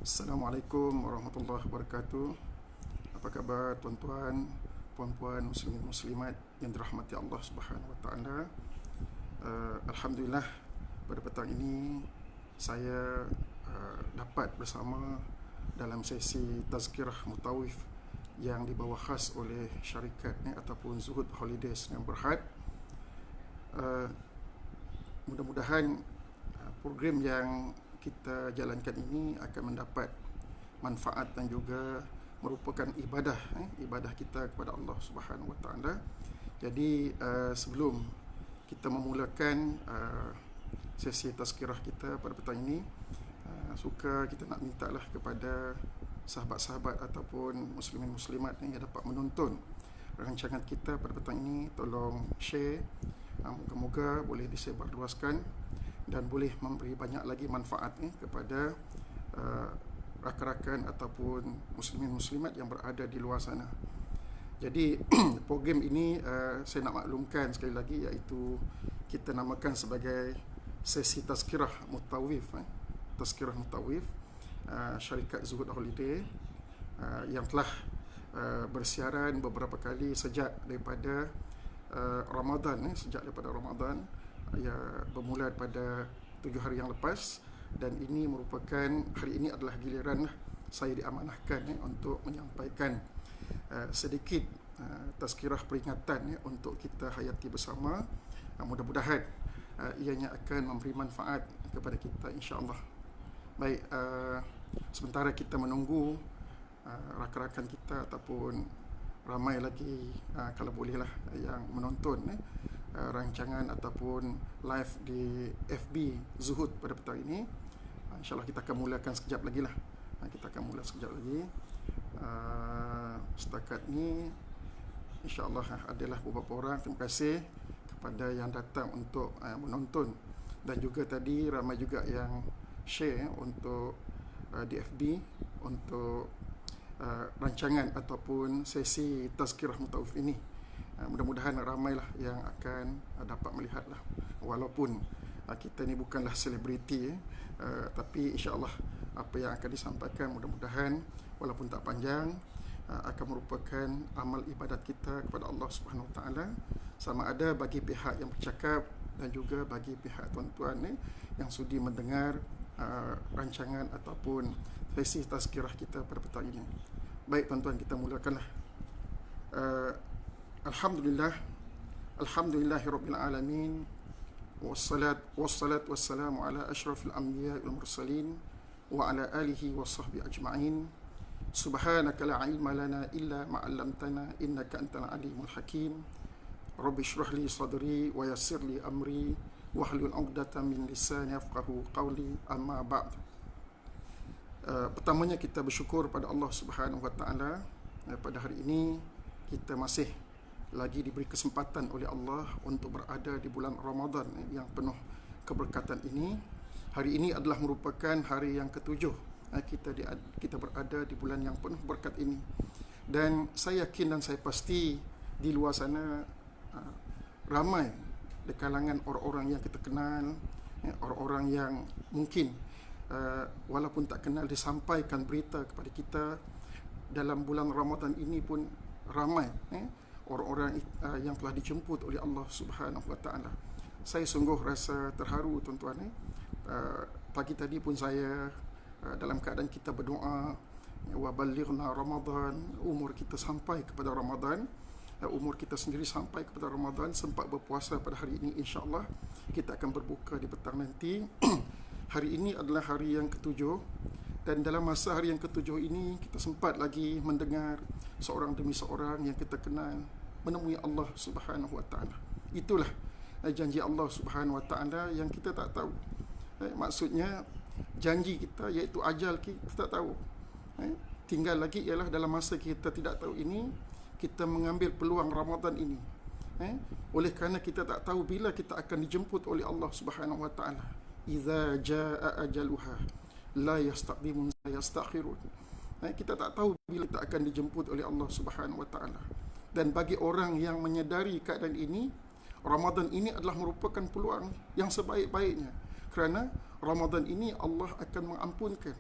Assalamualaikum warahmatullahi wabarakatuh. Apa khabar tuan-tuan, puan-puan, muslimin muslimat yang dirahmati Allah Subhanahu wa taala. Alhamdulillah, pada petang ini saya dapat bersama dalam sesi tazkirah mutawif yang dibawa khas oleh syarikat ataupun Zuhud Holidays yang Berhad. Mudah-mudahan program yang kita jalankan ini akan mendapat manfaat dan juga merupakan ibadah kita kepada Allah Subhanahu wa taala. Jadi sebelum kita memulakan sesi tazkirah kita pada petang ini, suka kita nak mintalah kepada sahabat-sahabat ataupun muslimin muslimat yang dapat menonton rancangan kita pada petang ini, tolong share, moga-moga boleh disebarluaskan dan boleh memberi banyak lagi manfaat kepada rakan-rakan ataupun muslimin muslimat yang berada di luar sana. Jadi program ini saya nak maklumkan sekali lagi, iaitu kita namakan sebagai sesi tazkirah mutawif. Tazkirah mutawif syarikat Zuhud Holiday yang telah bersiaran beberapa kali sejak daripada Ramadan, sejak daripada Ramadan, ya, bermula pada 7 hari yang lepas, dan ini merupakan, hari ini adalah giliran saya diamanahkan untuk menyampaikan sedikit tazkirah peringatan untuk kita hayati bersama. Mudah-mudahan ianya akan memberi manfaat kepada kita, insya-Allah. Baik, sementara kita menunggu rakan-rakan kita ataupun ramai lagi kalau bolehlah yang menonton rancangan ataupun live di FB Zuhud pada petang ini, InsyaAllah kita akan mulakan sekejap lagi lah. Kita akan mula sekejap lagi. Setakat ni InsyaAllah adalah beberapa orang. Terima kasih kepada yang datang untuk menonton, dan juga tadi ramai juga yang share untuk di FB untuk rancangan ataupun sesi tazkirah mutawif ini. Mudah-mudahan ramailah yang akan dapat melihatlah, walaupun kita ni bukanlah selebriti, tapi insya-Allah apa yang akan disampaikan mudah-mudahan walaupun tak panjang akan merupakan amal ibadat kita kepada Allah Subhanahu Wa Taala, sama ada bagi pihak yang bercakap dan juga bagi pihak tuan-tuan yang sudi mendengar rancangan ataupun sesi tazkirah kita pada petang ini. Baik tuan-tuan, kita mulakanlah. Alhamdulillah, alhamdulillahirabbil alamin, wassalat wassalamu ala asyrafil anbiya'i wal mursalin wa ala alihi washabbihi ajma'in. Subhanaka la ilma lana illa ma 'allamtana innaka antal alimul hakim. Rabbi shrah li sadri wa yassir li amri wahlul 'uqdatam min lisani yafqahu qawli. Amma ba'd. Pertamanya kita bersyukur pada Allah Subhanahu wa taala. Pada hari ini kita masih lagi diberi kesempatan oleh Allah untuk berada di bulan Ramadan yang penuh keberkatan ini. Hari ini adalah merupakan hari yang ketujuh kita berada di bulan yang penuh berkat ini, dan saya yakin dan saya pasti di luar sana ramai di kalangan orang-orang yang kita kenal, orang-orang yang mungkin walaupun tak kenal disampaikan berita kepada kita dalam bulan Ramadan ini pun ramai orang-orang yang telah dijemput oleh Allah Subhanahu Wa Taala. Saya sungguh rasa terharu tuan-tuan. Pagi tadi pun saya dalam keadaan kita berdoa, wa ballighna Ramadan, umur kita sampai kepada Ramadan, umur kita sendiri sampai kepada Ramadan, sempat berpuasa pada hari ini, insya-Allah kita akan berbuka di petang nanti. Hari ini adalah hari yang ketujuh, dan dalam masa hari yang ketujuh ini kita sempat lagi mendengar seorang demi seorang yang kita kenal menemui Allah Subhanahu Wa Taala. Itulah janji Allah Subhanahu Wa Taala yang kita tak tahu. Maksudnya janji kita iaitu ajal kita tak tahu. Tinggal lagi ialah dalam masa kita tidak tahu ini, kita mengambil peluang Ramadan ini. Oleh kerana kita tak tahu bila kita akan dijemput oleh Allah Subhanahu Wa Taala. Idza jaa ajaluha la yastaqdimun la yastakhirun. Kita tak tahu bila kita akan dijemput oleh Allah Subhanahu Wa Taala. Dan bagi orang yang menyedari keadaan ini, Ramadan ini adalah merupakan peluang yang sebaik-baiknya, kerana Ramadan ini Allah akan mengampunkan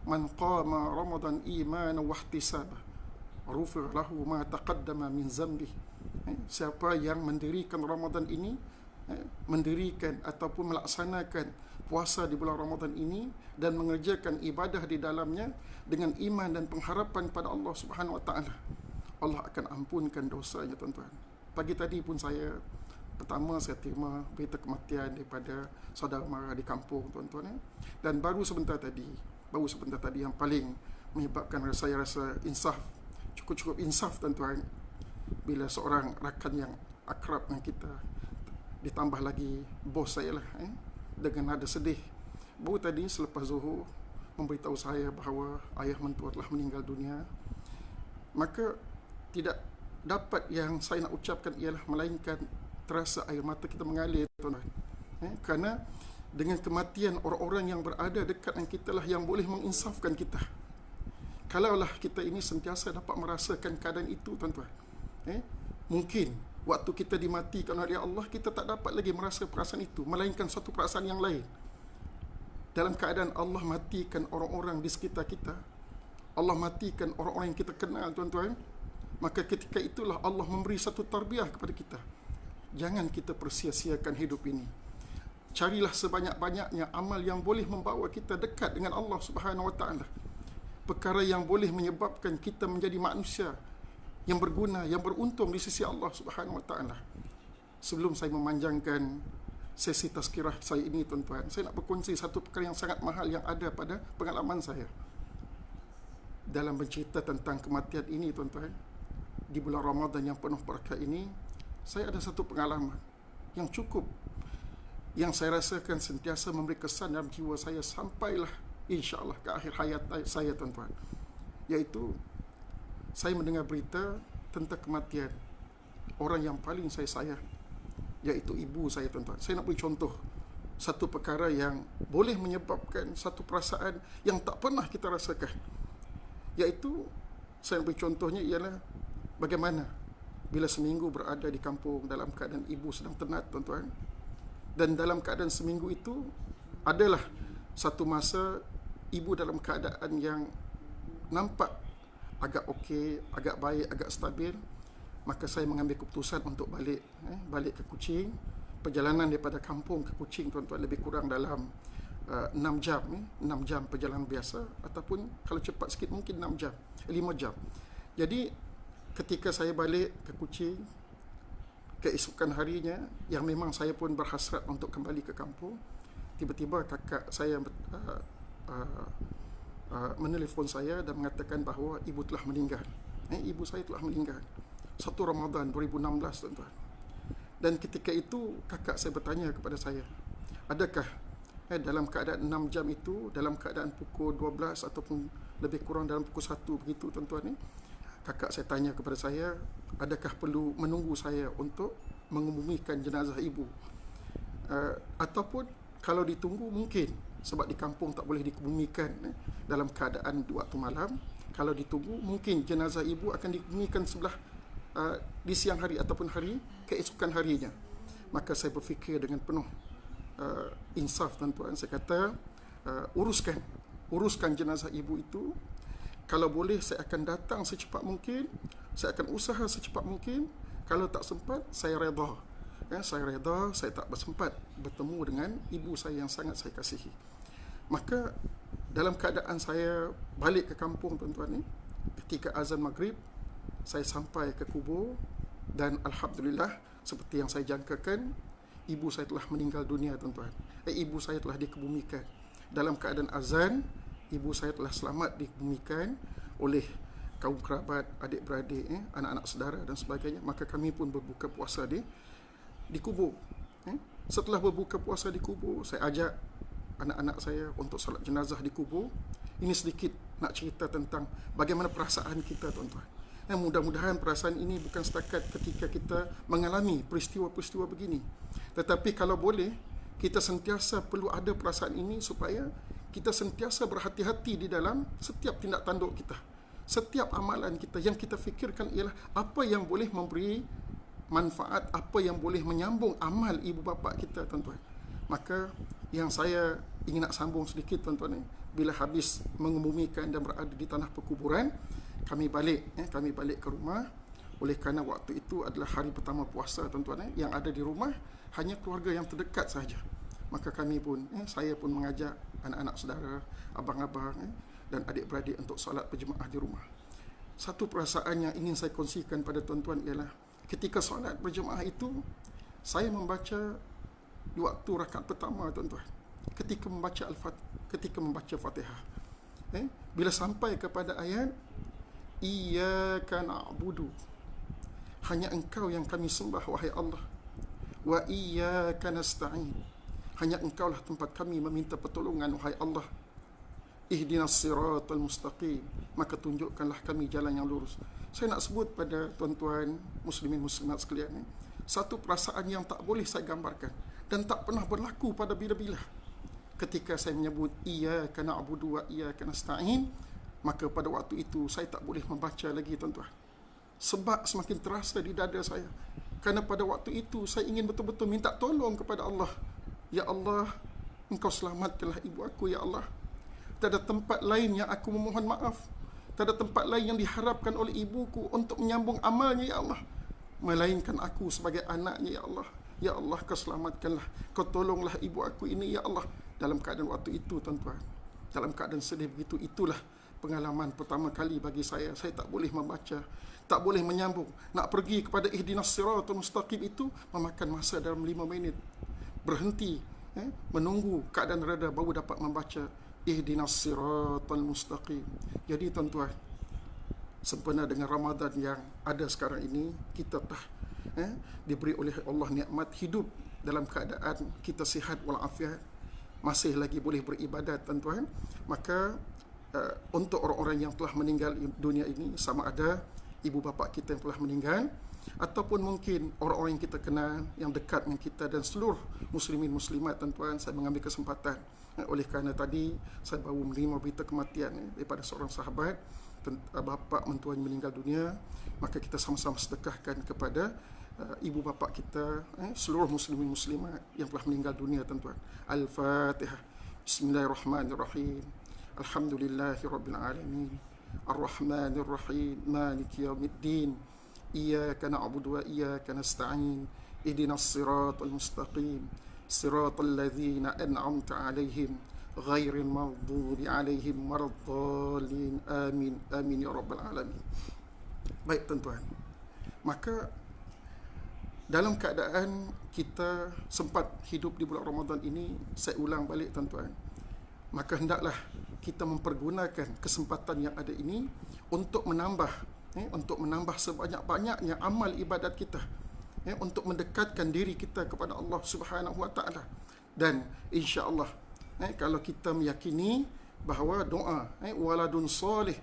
Man qama Ramadan imanan wa ihtisaba ghufira lahu ma taqaddama min zambi. Siapa yang mendirikan Ramadan ini, mendirikan ataupun melaksanakan puasa di bulan Ramadan ini dan mengerjakan ibadah di dalamnya dengan iman dan pengharapan pada Allah Subhanahu wa taala, Allah akan ampunkan dosanya, tuan-tuan. Pagi tadi pun pertama saya terima berita kematian daripada saudara mara di kampung, tuan-tuan. Dan baru sebentar tadi yang paling menyebabkan saya rasa insaf, cukup insaf, tuan-tuan, bila seorang rakan yang akrab dengan kita, ditambah lagi bos saya lah, dengan nada sedih, baru tadi selepas zuhur memberitahu saya bahawa ayah mentua telah meninggal dunia. Maka tidak dapat yang saya nak ucapkan ialah melainkan terasa air mata kita mengalir, tuan-tuan. Kerana dengan kematian orang-orang yang berada dekat dengan kita lah yang boleh menginsafkan kita. Kalaulah kita ini sentiasa dapat merasakan keadaan itu, tuan-tuan, mungkin waktu kita dimatikan oleh Allah, kita tak dapat lagi merasa perasaan itu, melainkan suatu perasaan yang lain. Dalam keadaan Allah matikan orang-orang di sekitar kita, Allah matikan orang-orang yang kita kenal, tuan-tuan, maka ketika itulah Allah memberi satu tarbiyah kepada kita. Jangan kita persia-siakan hidup ini. Carilah sebanyak-banyaknya amal yang boleh membawa kita dekat dengan Allah Subhanahu wa taala. Perkara yang boleh menyebabkan kita menjadi manusia yang berguna, yang beruntung di sisi Allah Subhanahu wa taala. Sebelum saya memanjangkan sesi tazkirah saya ini, tuan-tuan, saya nak berkongsi satu perkara yang sangat mahal yang ada pada pengalaman saya. Dalam bercerita tentang kematian ini, tuan-tuan, di bulan Ramadan yang penuh berkah ini, saya ada satu pengalaman yang cukup, yang saya rasakan sentiasa memberi kesan dalam jiwa saya sampailah insya-Allah ke akhir hayat saya, tuan-tuan. Iaitu saya mendengar berita tentang kematian orang yang paling saya sayang, iaitu ibu saya, tuan-tuan. Saya nak beri contoh satu perkara yang boleh menyebabkan satu perasaan yang tak pernah kita rasakan. Iaitu, saya nak beri contohnya ialah bagaimana bila seminggu berada di kampung dalam keadaan ibu sedang tenat, tuan-tuan. Dan dalam keadaan seminggu itu adalah satu masa ibu dalam keadaan yang nampak agak okey, agak baik, agak stabil. Maka saya mengambil keputusan untuk balik ke Kuching. Perjalanan daripada kampung ke Kuching, tuan-tuan, lebih kurang dalam 6 jam, 6 jam perjalanan biasa, ataupun kalau cepat sikit mungkin 6 jam, 5 jam. Jadi ketika saya balik ke Kuching, keesokan harinya, yang memang saya pun berhasrat untuk kembali ke kampung, tiba-tiba kakak saya menelefon saya dan mengatakan bahawa ibu telah meninggal. Ibu saya telah meninggal 1 Ramadan 2016, tuan-tuan. Dan ketika itu kakak saya bertanya kepada saya, adakah dalam keadaan 6 jam itu, dalam keadaan pukul 12 ataupun lebih kurang dalam pukul 1 begitu, tuan-tuan, kakak saya tanya kepada saya, adakah perlu menunggu saya untuk mengebumikan jenazah ibu, ataupun kalau ditunggu mungkin, sebab di kampung tak boleh dikebumikan dalam keadaan di waktu malam. Kalau ditunggu mungkin jenazah ibu akan dikebumikan sebelah di siang hari ataupun hari keesokan harinya. Maka saya berfikir dengan penuh insaf, tuan-tuan. Saya kata, uruskan jenazah ibu itu. Kalau boleh saya akan datang secepat mungkin, saya akan usaha secepat mungkin. Kalau tak sempat, saya redha. Saya tak bersempat bertemu dengan ibu saya yang sangat saya kasihi. Maka dalam keadaan saya balik ke kampung, tuan-tuan, ketika azan maghrib, saya sampai ke kubur dan alhamdulillah, seperti yang saya jangkakan, ibu saya telah meninggal dunia, tuan-tuan. Ibu saya telah dikebumikan. Dalam keadaan azan, ibu saya telah selamat dikebumikan oleh kaum kerabat, adik-beradik, anak-anak saudara dan sebagainya. Maka kami pun berbuka puasa di kubur. Setelah berbuka puasa di kubur, saya ajak anak-anak saya untuk solat jenazah di kubur. Ini sedikit nak cerita tentang bagaimana perasaan kita, tuan-tuan. Mudah-mudahan perasaan ini bukan setakat ketika kita mengalami peristiwa-peristiwa begini, tetapi kalau boleh, kita sentiasa perlu ada perasaan ini supaya kita sentiasa berhati-hati di dalam setiap tindak tanduk kita. Setiap amalan kita yang kita fikirkan ialah apa yang boleh memberi manfaat, apa yang boleh menyambung amal ibu bapa kita, tuan-tuan. Maka yang saya ingin nak sambung sedikit, tuan-tuan, bila habis mengebumikan dan berada di tanah perkuburan, kami balik ke rumah. Oleh kerana waktu itu adalah hari pertama puasa, tuan-tuan, yang ada di rumah hanya keluarga yang terdekat sahaja. Maka kami pun, saya pun mengajak anak-anak saudara, abang-abang dan adik-beradik untuk solat berjemaah di rumah. Satu perasaan yang ingin saya kongsikan pada tuan-tuan ialah ketika solat berjemaah itu, saya membaca di waktu rakaat pertama, tuan-tuan, ketika membaca Fatihah, bila sampai kepada ayat iyyaka na'budu, hanya Engkau yang kami sembah wahai Allah, wa iyyaka nasta'in, hanya Engkau lah tempat kami meminta pertolongan wahai Allah, ihdinas siratal mustaqim, maka tunjukkanlah kami jalan yang lurus. Saya nak sebut pada tuan-tuan muslimin muslimat sekalian, satu perasaan yang tak boleh saya gambarkan dan tak pernah berlaku pada bila-bila. Ketika saya menyebut iyyaka na'budu wa iyyaka nasta'in, maka pada waktu itu saya tak boleh membaca lagi, tuan-tuan. Sebab semakin terasa di dada saya. Kerana pada waktu itu saya ingin betul-betul minta tolong kepada Allah. Ya Allah, Engkau selamatkanlah ibu aku, ya Allah. Tak ada tempat lain yang aku memohon maaf. Tak ada tempat lain yang diharapkan oleh ibuku untuk menyambung amalnya, ya Allah, melainkan aku sebagai anaknya, ya Allah. Ya Allah, Kau selamatkanlah, Kau tolonglah ibu aku ini, ya Allah. Dalam keadaan waktu itu, tuan-tuan, dalam keadaan sedih begitu, itulah pengalaman pertama kali bagi saya. Saya tak boleh membaca, tak boleh menyambung. Nak pergi kepada ihdinas siratal mustaqim itu memakan masa dalam 5 minit. Berhenti, menunggu keadaan reda baru dapat membaca ihdinas siratal mustaqim. Jadi tuan-tuan, sempena dengan Ramadan yang ada sekarang ini, kita diberi oleh Allah nikmat hidup dalam keadaan kita sihat walafiat, masih lagi boleh beribadat, tuan-tuan. Maka untuk orang-orang yang telah meninggal dunia ini, sama ada ibu bapa kita yang telah meninggal, ataupun mungkin orang-orang yang kita kenal, yang dekat dengan kita, dan seluruh muslimin muslimat, tuan-tuan, saya mengambil kesempatan oleh kerana tadi saya baru menerima berita kematian daripada seorang sahabat, bapa mentuanya meninggal dunia. Maka kita sama-sama sedekahkan kepada ibu bapa kita, seluruh muslimin muslimat yang telah meninggal dunia, tuan-tuan. Al-Fatihah. Bismillahirrahmanirrahim. Alhamdulillahirabbil alamin. Ar-Rahmanir Rahim. Maliki yaumiddin. Iyyaka na'budu wa iyyaka nasta'in. Ihdinas siratal mustaqim. Siratal ladzina an'amta 'alaihim ghairil maghdubi 'alaihim waladdallin. Amin. Amin ya rabbal alamin. Baik, tuan-tuan. Maka dalam keadaan kita sempat hidup di bulan Ramadan ini, saya ulang balik, tuan-tuan, maka hendaklah kita mempergunakan kesempatan yang ada ini untuk menambah sebanyak-banyaknya amal ibadat kita, untuk mendekatkan diri kita kepada Allah Subhanahu wa taala. Dan insya-Allah, kalau kita meyakini bahawa doa waladun soleh,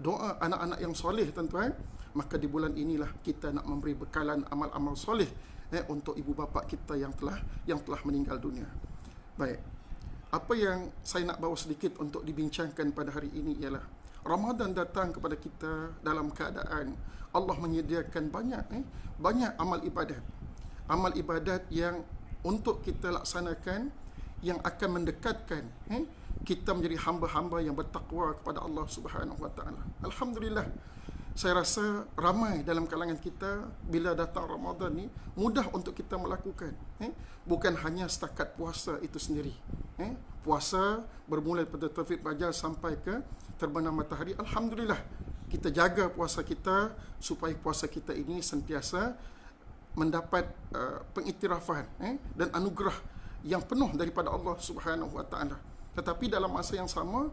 doa anak-anak yang soleh, tuan-tuan, maka di bulan inilah kita nak memberi bekalan amal-amal soleh untuk ibu bapa kita yang telah meninggal dunia. Baik, apa yang saya nak bawa sedikit untuk dibincangkan pada hari ini ialah Ramadan datang kepada kita dalam keadaan Allah menyediakan banyak amal ibadat yang untuk kita laksanakan, yang akan mendekatkan kita menjadi hamba-hamba yang bertakwa kepada Allah Subhanahu wa taala. Alhamdulillah, saya rasa ramai dalam kalangan kita bila datang Ramadan ni mudah untuk kita melakukan. Bukan hanya setakat puasa itu sendiri. Puasa bermula pada terbit fajar sampai ke terbenam matahari. Alhamdulillah, kita jaga puasa kita supaya puasa kita ini sentiasa mendapat pengiktirafan dan anugerah yang penuh daripada Allah Subhanahu wa taala. Tetapi dalam masa yang sama,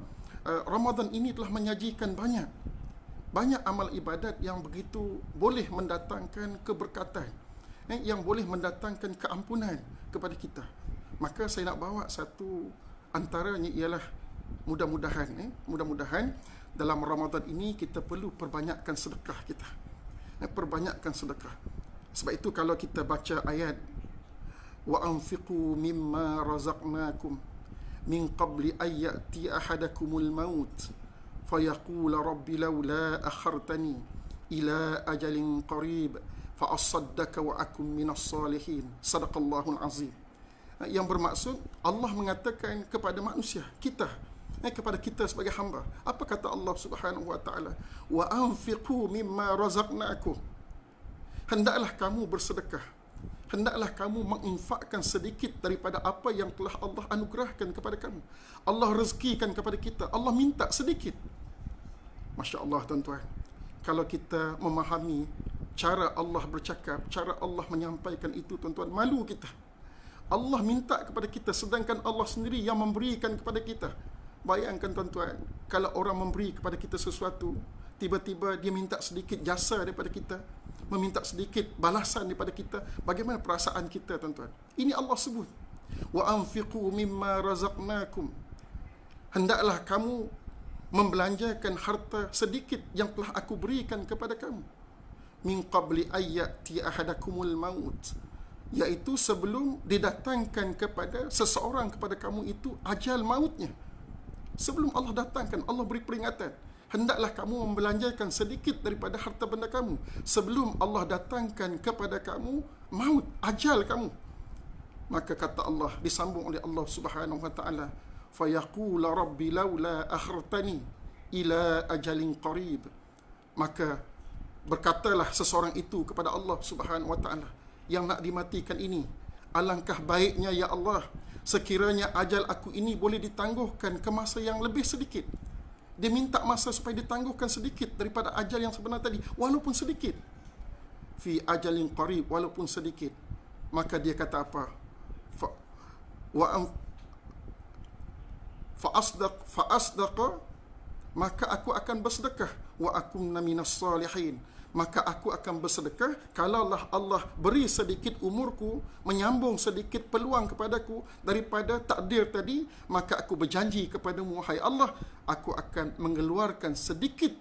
Ramadan ini telah menyajikan banyak amal ibadat yang begitu boleh mendatangkan keberkatan, yang boleh mendatangkan keampunan kepada kita. Maka saya nak bawa satu antaranya ialah mudah-mudahan dalam Ramadan ini kita perlu perbanyakkan sedekah kita. Perbanyakkan sedekah. Sebab itu kalau kita baca ayat wa anfiqu mimma razaqnakum min qabli ay ya'ti ahadakumul maut fayaqula rabbi laula akhartani ila ajalin qarib fa asaddaka wa akum minas salihin. Sadaqallahul azim. Yang bermaksud Allah mengatakan kepada manusia, kita kepada kita sebagai hamba. Apa kata Allah Subhanahu wa taala? Wa anfiqu mimma razaqnakum. Hendaklah kamu bersedekah. Hendaklah kamu menginfakkan sedikit daripada apa yang telah Allah anugerahkan kepada kamu. Allah rezekikan kepada kita. Allah minta sedikit. Masya Allah tuan-tuan. Kalau kita memahami cara Allah bercakap, cara Allah menyampaikan itu tuan-tuan, malu kita. Allah minta kepada kita sedangkan Allah sendiri yang memberikan kepada kita. Bayangkan tuan-tuan, kalau orang memberi kepada kita sesuatu, tiba-tiba dia minta sedikit jasa daripada kita, meminta sedikit balasan daripada kita, bagaimana perasaan kita tuan-tuan? Ini Allah sebut. Wa anfiqu mimma razaqnakum. Hendaklah kamu membelanjakan harta sedikit yang telah aku berikan kepada kamu. Min qabli ayyati ahadakumul maut. Iaitu sebelum didatangkan kepada seseorang kepada kamu itu ajal mautnya. Sebelum Allah datangkan, Allah beri peringatan. Hendaklah kamu membelanjakan sedikit daripada harta benda kamu sebelum Allah datangkan kepada kamu maut, ajal kamu. Maka kata Allah, disambung oleh Allah Subhanahu wa taala, fa yaqulu rabbi laula akhartani ila ajalin qarib. Maka berkatalah seseorang itu kepada Allah Subhanahu wa taala yang nak dimatikan ini, alangkah baiknya ya Allah sekiranya ajal aku ini boleh ditangguhkan ke masa yang lebih sedikit. Dia minta masa supaya ditangguhkan sedikit daripada ajal yang sebenar tadi, walaupun sedikit. Fi ajalin qarib, walaupun sedikit. Maka dia kata apa? Fa asdaqa, maka aku akan bersedekah. Wa akunna minas salihin. Maka aku akan bersedekah kalaulah Allah beri sedikit umurku, menyambung sedikit peluang kepadaku daripada takdir tadi, maka aku berjanji kepadamu, wahai Allah, aku akan mengeluarkan sedikit,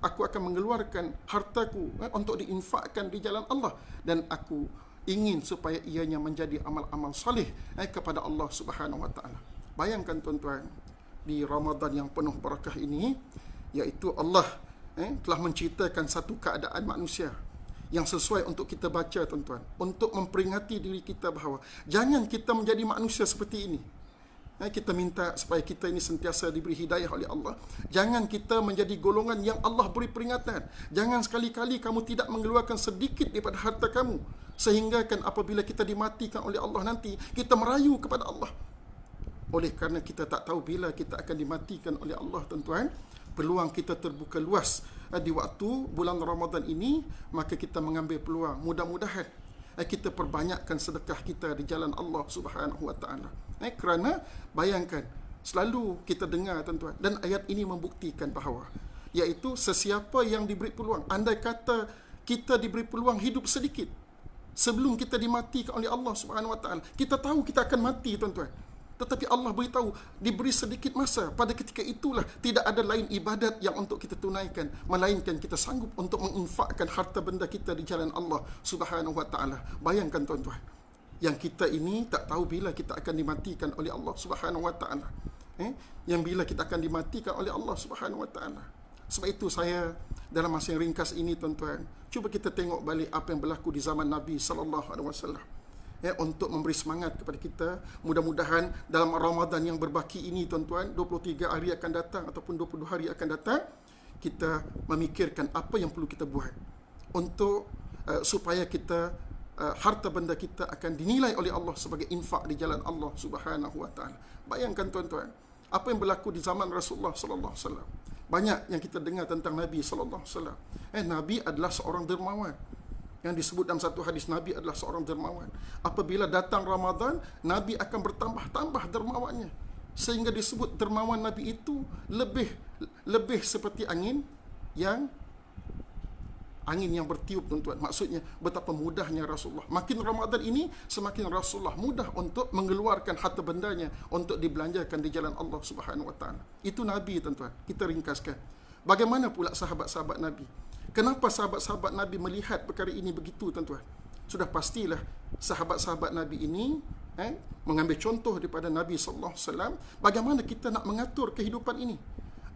aku akan mengeluarkan hartaku untuk diinfakkan di jalan Allah, dan aku ingin supaya ianya menjadi amal-amal salih kepada Allah Subhanahu wa taala. Bayangkan tuan-tuan, di Ramadan yang penuh barakah ini, iaitu Allah telah menceritakan satu keadaan manusia yang sesuai untuk kita baca tuan-tuan, untuk memperingati diri kita bahawa jangan kita menjadi manusia seperti ini. Kita minta supaya kita ini sentiasa diberi hidayah oleh Allah. Jangan kita menjadi golongan yang Allah beri peringatan. Jangan sekali-kali kamu tidak mengeluarkan sedikit daripada harta kamu, sehingga kan apabila kita dimatikan oleh Allah nanti, kita merayu kepada Allah. Oleh kerana kita tak tahu bila kita akan dimatikan oleh Allah tuan-tuan, peluang kita terbuka luas di waktu bulan Ramadan ini, maka kita mengambil peluang. Mudah-mudahan kita perbanyakkan sedekah kita di jalan Allah Subhanahu wa taala. Kerana bayangkan, selalu kita dengar tuan-tuan, dan ayat ini membuktikan bahawa, iaitu sesiapa yang diberi peluang, andai kata kita diberi peluang hidup sedikit sebelum kita dimatikan oleh Allah Subhanahu wa taala, kita tahu kita akan mati tuan-tuan, tetapi Allah beritahu diberi sedikit masa. Pada ketika itulah tidak ada lain ibadat yang untuk kita tunaikan melainkan kita sanggup untuk menginfakkan harta benda kita di jalan Allah Subhanahu wa taala. Bayangkan tuan-tuan, yang kita ini tak tahu bila kita akan dimatikan oleh Allah Subhanahu wa taala. Yang bila kita akan dimatikan oleh Allah Subhanahu wa taala. Sebab itu saya dalam masa yang ringkas ini tuan-tuan, cuba kita tengok balik apa yang berlaku di zaman Nabi sallallahu alaihi wasallam. Untuk memberi semangat kepada kita. Mudah-mudahan dalam Ramadan yang berbaki ini tuan-tuan, 23 hari akan datang ataupun 22 hari akan datang, kita memikirkan apa yang perlu kita buat untuk supaya kita harta benda kita akan dinilai oleh Allah sebagai infak di jalan Allah Subhanahu wa taala. Bayangkan tuan-tuan, apa yang berlaku di zaman Rasulullah sallallahu alaihi wasallam. Banyak yang kita dengar tentang Nabi sallallahu alaihi wasallam. Nabi adalah seorang dermawan. Yang disebut dalam satu hadis, Nabi adalah seorang dermawan. Apabila datang Ramadan, Nabi akan bertambah-tambah dermawannya. Sehingga disebut dermawan Nabi itu lebih seperti angin yang bertiup tuan-tuan. Maksudnya betapa mudahnya Rasulullah. Makin Ramadan ini, semakin Rasulullah mudah untuk mengeluarkan harta bendanya untuk dibelanjakan di jalan Allah Subhanahu wa taala. Itu Nabi tuan-tuan. Kita ringkaskan. Bagaimana pula sahabat-sahabat Nabi? Kenapa sahabat-sahabat Nabi melihat perkara ini begitu tuan-tuan? Sudah pastilah sahabat-sahabat Nabi ini mengambil contoh daripada Nabi sallallahu alaihi wasallam. Bagaimana kita nak mengatur kehidupan ini?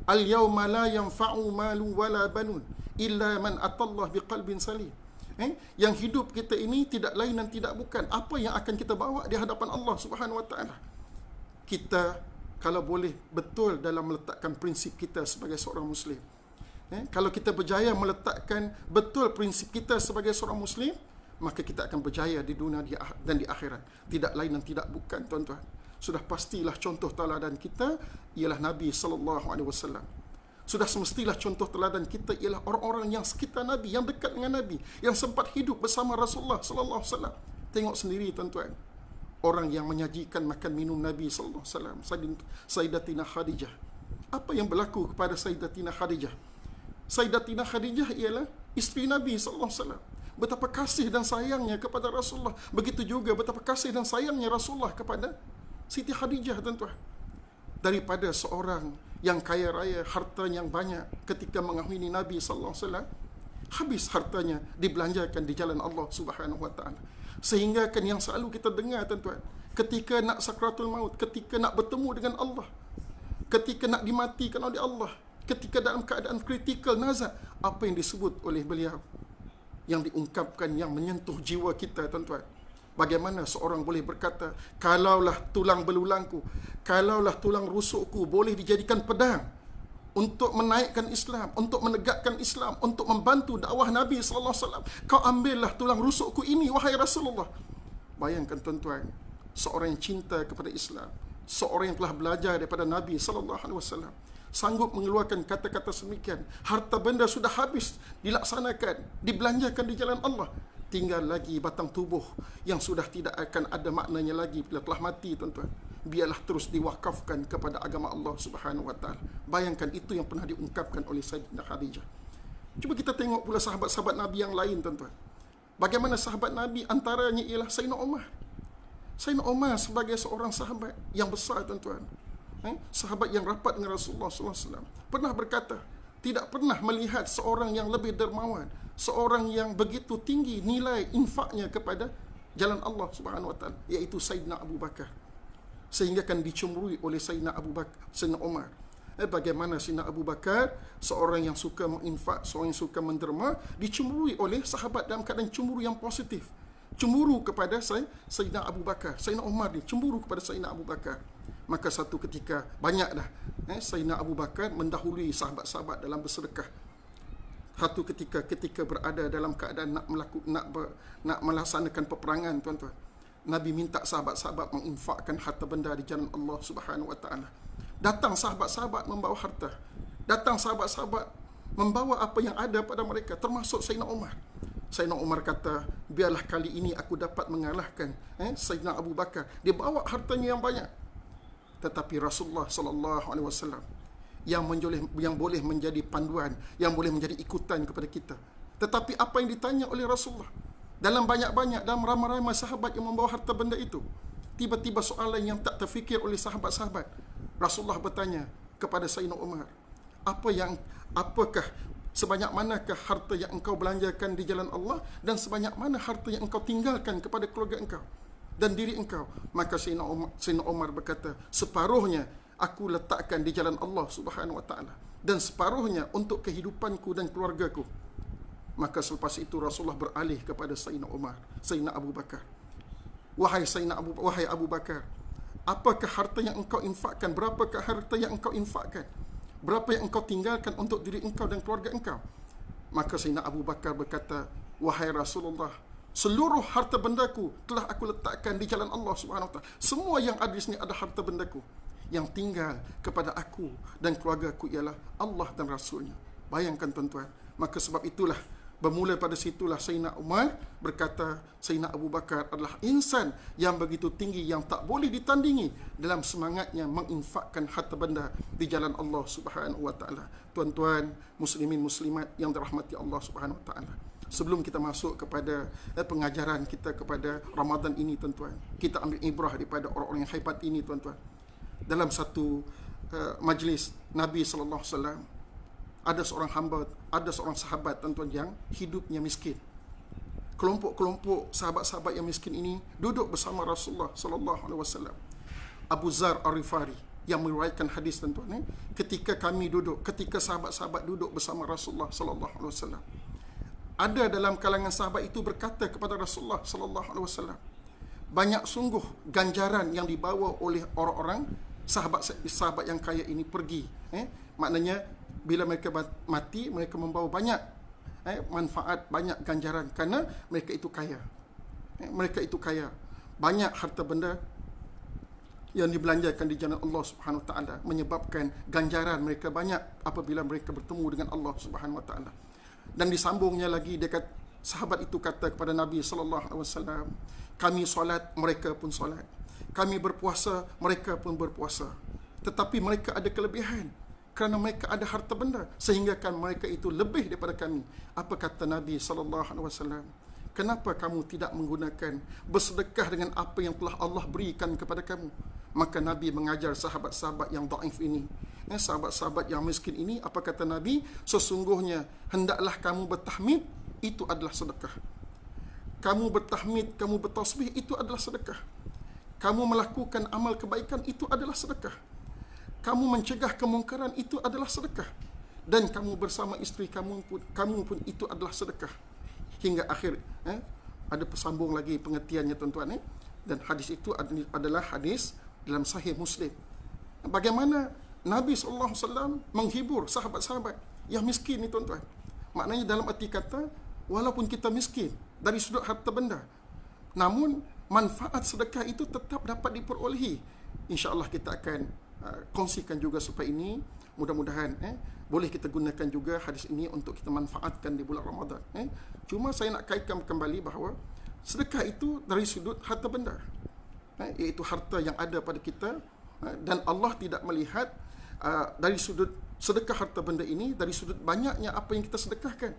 Al-yawma la yanfa'u malu wala banun illa man atallah biqalbin salim. Yang hidup kita ini tidak lain dan tidak bukan apa yang akan kita bawa di hadapan Allah Subhanahu wa taala. Kita kalau boleh betul dalam meletakkan prinsip kita sebagai seorang Muslim. Kalau kita berjaya meletakkan betul prinsip kita sebagai seorang Muslim, maka kita akan berjaya di dunia dan di akhirat. Tidak lain dan tidak bukan, tuan-tuan. Sudah pastilah contoh teladan kita ialah Nabi SAW. Sudah semestilah contoh teladan kita ialah orang-orang yang sekitar Nabi, yang dekat dengan Nabi, yang sempat hidup bersama Rasulullah SAW. Tengok sendiri, tuan-tuan. Orang yang menyajikan makan minum Nabi SAW, Sayyidatina Khadijah. Apa yang berlaku kepada Sayyidatina Khadijah? Sayyidatina Khadijah ialah isteri Nabi SAW. Betapa kasih dan sayangnya kepada Rasulullah. Begitu juga betapa kasih dan sayangnya Rasulullah kepada Siti Khadijah, tuan-tuan. Daripada seorang yang kaya raya, harta yang banyak, ketika mengahwini Nabi SAW, habis hartanya dibelanjakan di jalan Allah Subhanahu Wa Taala. Sehingga kan yang selalu kita dengar, tuan-tuan, ketika nak sakratul maut, ketika nak bertemu dengan Allah, ketika nak dimatikan oleh Allah, ketika dalam keadaan kritikal nazak, apa yang disebut oleh beliau, yang diungkapkan, yang menyentuh jiwa kita, tuan-tuan. Bagaimana seorang boleh berkata, kalaulah tulang belulangku, kalaulah tulang rusukku boleh dijadikan pedang untuk menaikkan Islam, untuk menegakkan Islam, untuk membantu dakwah Nabi SAW, kau ambillah tulang rusukku ini, wahai Rasulullah. Bayangkan, tuan-tuan, seorang yang cinta kepada Islam, seorang yang telah belajar daripada Nabi SAW, sanggup mengeluarkan kata-kata semikian. Harta benda sudah habis dilaksanakan, dibelanjakan di jalan Allah. Tinggal lagi batang tubuh yang sudah tidak akan ada maknanya lagi bila telah mati, tuan-tuan. Biarlah terus diwakafkan kepada agama Allah Subhanahu Wa Taala. Bayangkan, itu yang pernah diungkapkan oleh Sayyidatina Khadijah. Cuba kita tengok pula sahabat-sahabat Nabi yang lain, tuan-tuan. Bagaimana sahabat Nabi, antaranya ialah Sayyidina Umar. Sayyidina Umar sebagai seorang sahabat yang besar, tuan-tuan. Sahabat yang rapat dengan Rasulullah SAW, pernah berkata, tidak pernah melihat seorang yang lebih dermawan, seorang yang begitu tinggi nilai infaknya kepada jalan Allah Subhanahu Wa Taala, iaitu Sayyidina Abu Bakar. Sehingga kan dicemburui oleh Sayyidina Abu Bakar, Sayyidina Umar. Bagaimana Sayyidina Abu Bakar, seorang yang suka menginfak, seorang yang suka menderma, dicemburui oleh sahabat dalam keadaan cemburu yang positif. Cemburu kepada Sayyidina Abu Bakar. Sayyidina Umar ni cemburu kepada Sayyidina Abu Bakar. Maka satu ketika, banyak dah Sayyidina Abu Bakar mendahului sahabat-sahabat dalam bersedekah. Satu ketika berada dalam keadaan nak melaksanakan peperangan, tuan-tuan, Nabi minta sahabat-sahabat menginfakkan harta benda di jalan Allah Subhanahu Wa Taala. Datang sahabat-sahabat membawa harta. Datang sahabat-sahabat membawa apa yang ada pada mereka, termasuk Sayyidina Umar. Sayyidina Umar kata, biarlah kali ini aku dapat mengalahkan Sayyidina Abu Bakar. Dia bawa hartanya yang banyak. Tetapi Rasulullah SAW yang boleh menjadi panduan, yang boleh menjadi ikutan kepada kita. Tetapi apa yang ditanya oleh Rasulullah, dalam banyak-banyak, dalam ramai-ramai sahabat yang membawa harta benda itu, tiba-tiba soalan yang tak terfikir oleh sahabat-sahabat. Rasulullah bertanya kepada Sayyidina Umar, apakah sebanyak manakah harta yang engkau belanjakan di jalan Allah, dan sebanyak mana harta yang engkau tinggalkan kepada keluarga engkau dan diri engkau? Maka Sayyidina Umar berkata, separuhnya aku letakkan di jalan Allah Subhanahu Wa Taala, dan separuhnya untuk kehidupanku dan keluargaku. Maka selepas itu Rasulullah beralih kepada Sayyidina Abu Bakar. Wahai Abu Bakar, apakah harta yang engkau infakkan? Berapakah harta yang engkau infakkan? Berapa yang engkau tinggalkan untuk diri engkau dan keluarga engkau? Maka Sayyidina Abu Bakar berkata, wahai Rasulullah, seluruh harta bendaku telah aku letakkan di jalan Allah Subhanahu Wa Taala. Semua yang ada di sini ada harta bendaku. Yang tinggal kepada aku dan keluargaku ialah Allah dan Rasulnya. Bayangkan, tuan-tuan. Maka sebab itulah, bermula pada situlah Sayyidina Umar berkata, Sayyidina Abu Bakar adalah insan yang begitu tinggi, yang tak boleh ditandingi dalam semangatnya menginfakkan harta benda di jalan Allah Subhanahu Wa Taala. Tuan-tuan, muslimin muslimat yang dirahmati Allah Subhanahu Wa Taala. Sebelum kita masuk kepada pengajaran kita kepada Ramadan ini, tuan-tuan, kita ambil ibrah daripada orang-orang yang hebat ini, tuan-tuan. Dalam satu majlis Nabi SAW, ada seorang hamba, ada seorang sahabat, tuan-tuan, yang hidupnya miskin. Kelompok-kelompok sahabat-sahabat yang miskin ini duduk bersama Rasulullah SAW. Abu Zar Al-Ghifari yang meriwayatkan hadis, tuan-tuan, ketika sahabat-sahabat duduk bersama Rasulullah SAW, ada dalam kalangan sahabat itu berkata kepada Rasulullah SAW, banyak sungguh ganjaran yang dibawa oleh orang-orang sahabat yang kaya ini pergi. Maknanya bila mereka mati, mereka membawa banyak manfaat, banyak ganjaran kerana mereka itu kaya. Mereka itu kaya. Banyak harta benda yang dibelanjakan di jalan Allah Subhanahu Wa Taala menyebabkan ganjaran mereka banyak apabila mereka bertemu dengan Allah Subhanahu Wa Taala. Dan disambungnya lagi, dia kata, sahabat itu kata kepada Nabi sallallahu alaihi wasallam, kami solat, mereka pun solat. Kami berpuasa, mereka pun berpuasa. Tetapi mereka ada kelebihan kerana mereka ada harta benda sehingga kan mereka itu lebih daripada kami. Apa kata Nabi sallallahu alaihi wasallam? Kenapa kamu tidak menggunakan bersedekah dengan apa yang telah Allah berikan kepada kamu? Maka Nabi mengajar sahabat-sahabat yang dhaif ini, sahabat-sahabat yang miskin ini, apa kata Nabi? Sesungguhnya hendaklah kamu bertahmid, itu adalah sedekah. Kamu bertahmid, kamu bertasbih, itu adalah sedekah. Kamu melakukan amal kebaikan, itu adalah sedekah. Kamu mencegah kemungkaran, itu adalah sedekah. Dan kamu bersama isteri kamu pun itu adalah sedekah. Hingga akhir. Ada persambung lagi pengertiannya tuan-tuan. Dan hadis itu adalah hadis dalam Sahih Muslim. Bagaimana Nabi SAW menghibur sahabat-sahabat yang miskin ni tuan-tuan. Maknanya dalam arti kata, walaupun kita miskin dari sudut harta benda, namun manfaat sedekah itu tetap dapat diperolehi. InsyaAllah kita akan kongsikan juga supaya ini mudah-mudahan boleh kita gunakan juga hadis ini untuk kita manfaatkan di bulan Ramadan. Cuma saya nak kaitkan kembali bahawa sedekah itu dari sudut harta benda, iaitu harta yang ada pada kita, dan Allah tidak melihat dari sudut sedekah harta benda ini dari sudut banyaknya apa yang kita sedekahkan,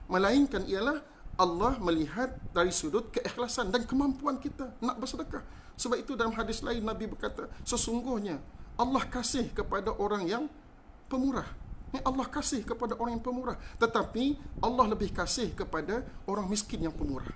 melainkan ialah Allah melihat dari sudut keikhlasan dan kemampuan kita nak bersedekah. Sebab itu dalam hadis lain Nabi berkata, sesungguhnya Allah kasih kepada orang yang pemurah. Allah kasih kepada orang yang pemurah, tetapi Allah lebih kasih kepada orang miskin yang pemurah.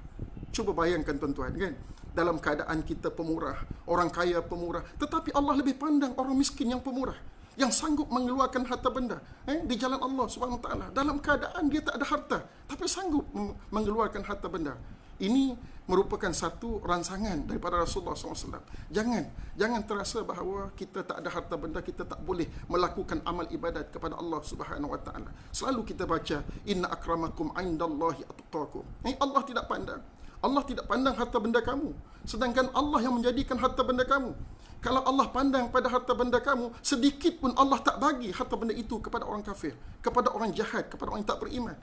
Cuba bayangkan tuan-tuan, kan? Dalam keadaan kita pemurah, orang kaya pemurah, tetapi Allah lebih pandang orang miskin yang pemurah, yang sanggup mengeluarkan harta benda di jalan Allah Subhanahu Wa Taala. Dalam keadaan dia tak ada harta, tapi sanggup mengeluarkan harta benda. Ini merupakan satu rancangan daripada Rasulullah SAW. Jangan terasa bahawa kita tak ada harta benda, kita tak boleh melakukan amal ibadat kepada Allah Subhanahu Wa Taala. Selalu kita baca, inna akramakum indallahi atqakum. Allah tidak pandang. Allah tidak pandang harta benda kamu, sedangkan Allah yang menjadikan harta benda kamu. Kalau Allah pandang pada harta benda kamu, sedikit pun Allah tak bagi harta benda itu kepada orang kafir, kepada orang jahat, kepada orang yang tak beriman.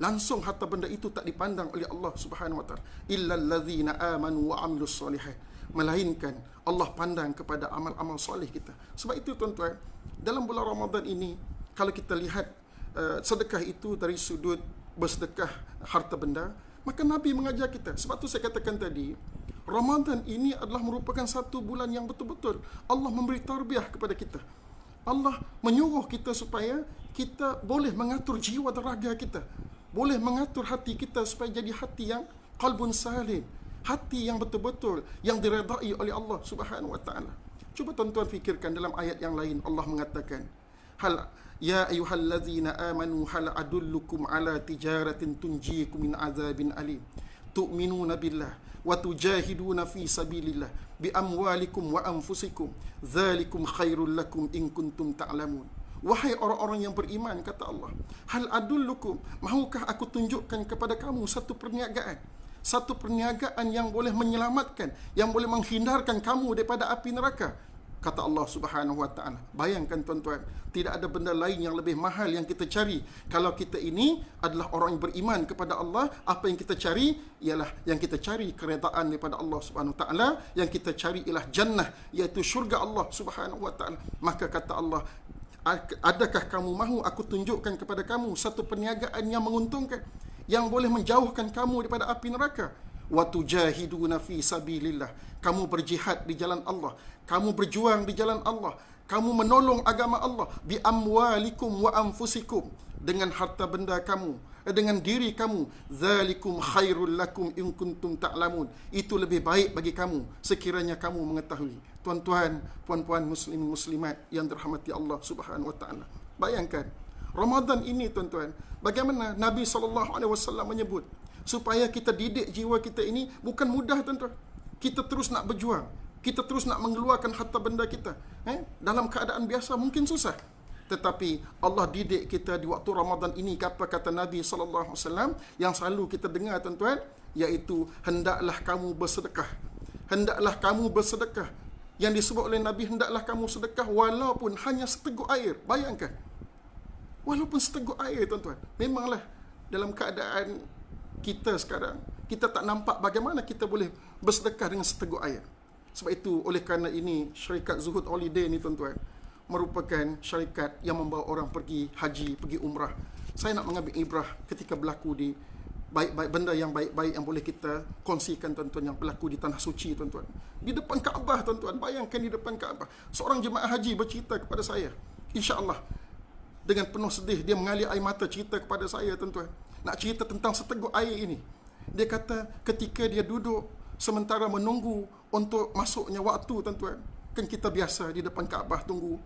Langsung harta benda itu tak dipandang oleh Allah Subhanahu Wa Taala. Illal ladzina amanu wa amilus solihat. Melainkan Allah pandang kepada amal-amal soleh kita. Sebab itu tuan-tuan, dalam bulan Ramadan ini, kalau kita lihat sedekah itu dari sudut bersedekah harta benda, maka Nabi mengajar kita. Sebab tu saya katakan tadi, Ramadan ini adalah merupakan satu bulan yang betul-betul Allah memberi tarbiyah kepada kita. Allah menyuruh kita supaya kita boleh mengatur jiwa dan raga kita, boleh mengatur hati kita supaya jadi hati yang qalbun salim, hati yang betul-betul yang diredai oleh Allah Subhanahu Wa Taala. Cuba tuan-tuan fikirkan dalam ayat yang lain Allah mengatakan, hal ya ayyuhallazina amanu hal adullukum ala tijaratin tunjikum min azabin alim tu'minuna billah wa tujahiduna fi sabilillah bi amwalikum wa anfusikum dzalikum khairul lakum in kuntum ta'lamun. Wahai orang-orang yang beriman, kata Allah, hal adullukum, mahukah aku tunjukkan kepada kamu satu perniagaan yang boleh menyelamatkan, yang boleh menghindarkan kamu daripada api neraka, kata Allah Subhanahu Wa Taala. Bayangkan tuan-tuan, tidak ada benda lain yang lebih mahal yang kita cari. Kalau kita ini adalah orang yang beriman kepada Allah, apa yang kita cari ialah yang kita cari keredaan daripada Allah Subhanahu Wa Taala, yang kita cari ialah jannah, iaitu syurga Allah Subhanahu Wa Taala. Maka kata Allah, adakah kamu mahu aku tunjukkan kepada kamu satu perniagaan yang menguntungkan, yang boleh menjauhkan kamu daripada api neraka? Wa tujahiduna fi sabilillah, kamu berjihad di jalan Allah, kamu berjuang di jalan Allah, kamu menolong agama Allah bi amwalikum wa anfusikum, dengan harta benda kamu, dengan diri kamu. Zalikum khairul lakum in kuntum ta'lamun, itu lebih baik bagi kamu sekiranya kamu mengetahui. Tuan-tuan, puan-puan muslimin muslimat yang dirahmati Allah Subhanahu Wa Taala, bayangkan Ramadan ini tuan-tuan, bagaimana Nabi SAW menyebut supaya kita didik jiwa kita ini bukan mudah tuan-tuan. Kita terus nak berjuang. Kita terus nak mengeluarkan harta benda kita. Dalam keadaan biasa mungkin susah. Tetapi Allah didik kita di waktu Ramadan ini, apa kata Nabi SAW yang selalu kita dengar tuan-tuan, iaitu hendaklah kamu bersedekah. Hendaklah kamu bersedekah. Yang disebut oleh Nabi, hendaklah kamu sedekah walaupun hanya seteguk air. Bayangkan. Walaupun seteguk air tuan-tuan. Memanglah dalam keadaan kita sekarang, kita tak nampak bagaimana kita boleh bersedekah dengan seteguk air. Sebab itu, oleh kerana ini, syarikat Zuhud Holiday ni tuan-tuan, merupakan syarikat yang membawa orang pergi haji, pergi umrah. Saya nak mengambil ibrah ketika berlaku di baik-baik, benda yang baik-baik yang boleh kita kongsikan tuan-tuan, yang berlaku di Tanah Suci tuan-tuan. Di depan Kaabah tuan-tuan, bayangkan di depan Kaabah. Seorang jemaah haji bercerita kepada saya, insya-Allah, dengan penuh sedih, dia mengalir air mata cerita kepada saya tuan-tuan. Nak cerita tentang seteguk air ini. Dia kata ketika dia duduk sementara menunggu untuk masuknya waktu tuan-tuan. Kan kita biasa di depan Kaabah tunggu,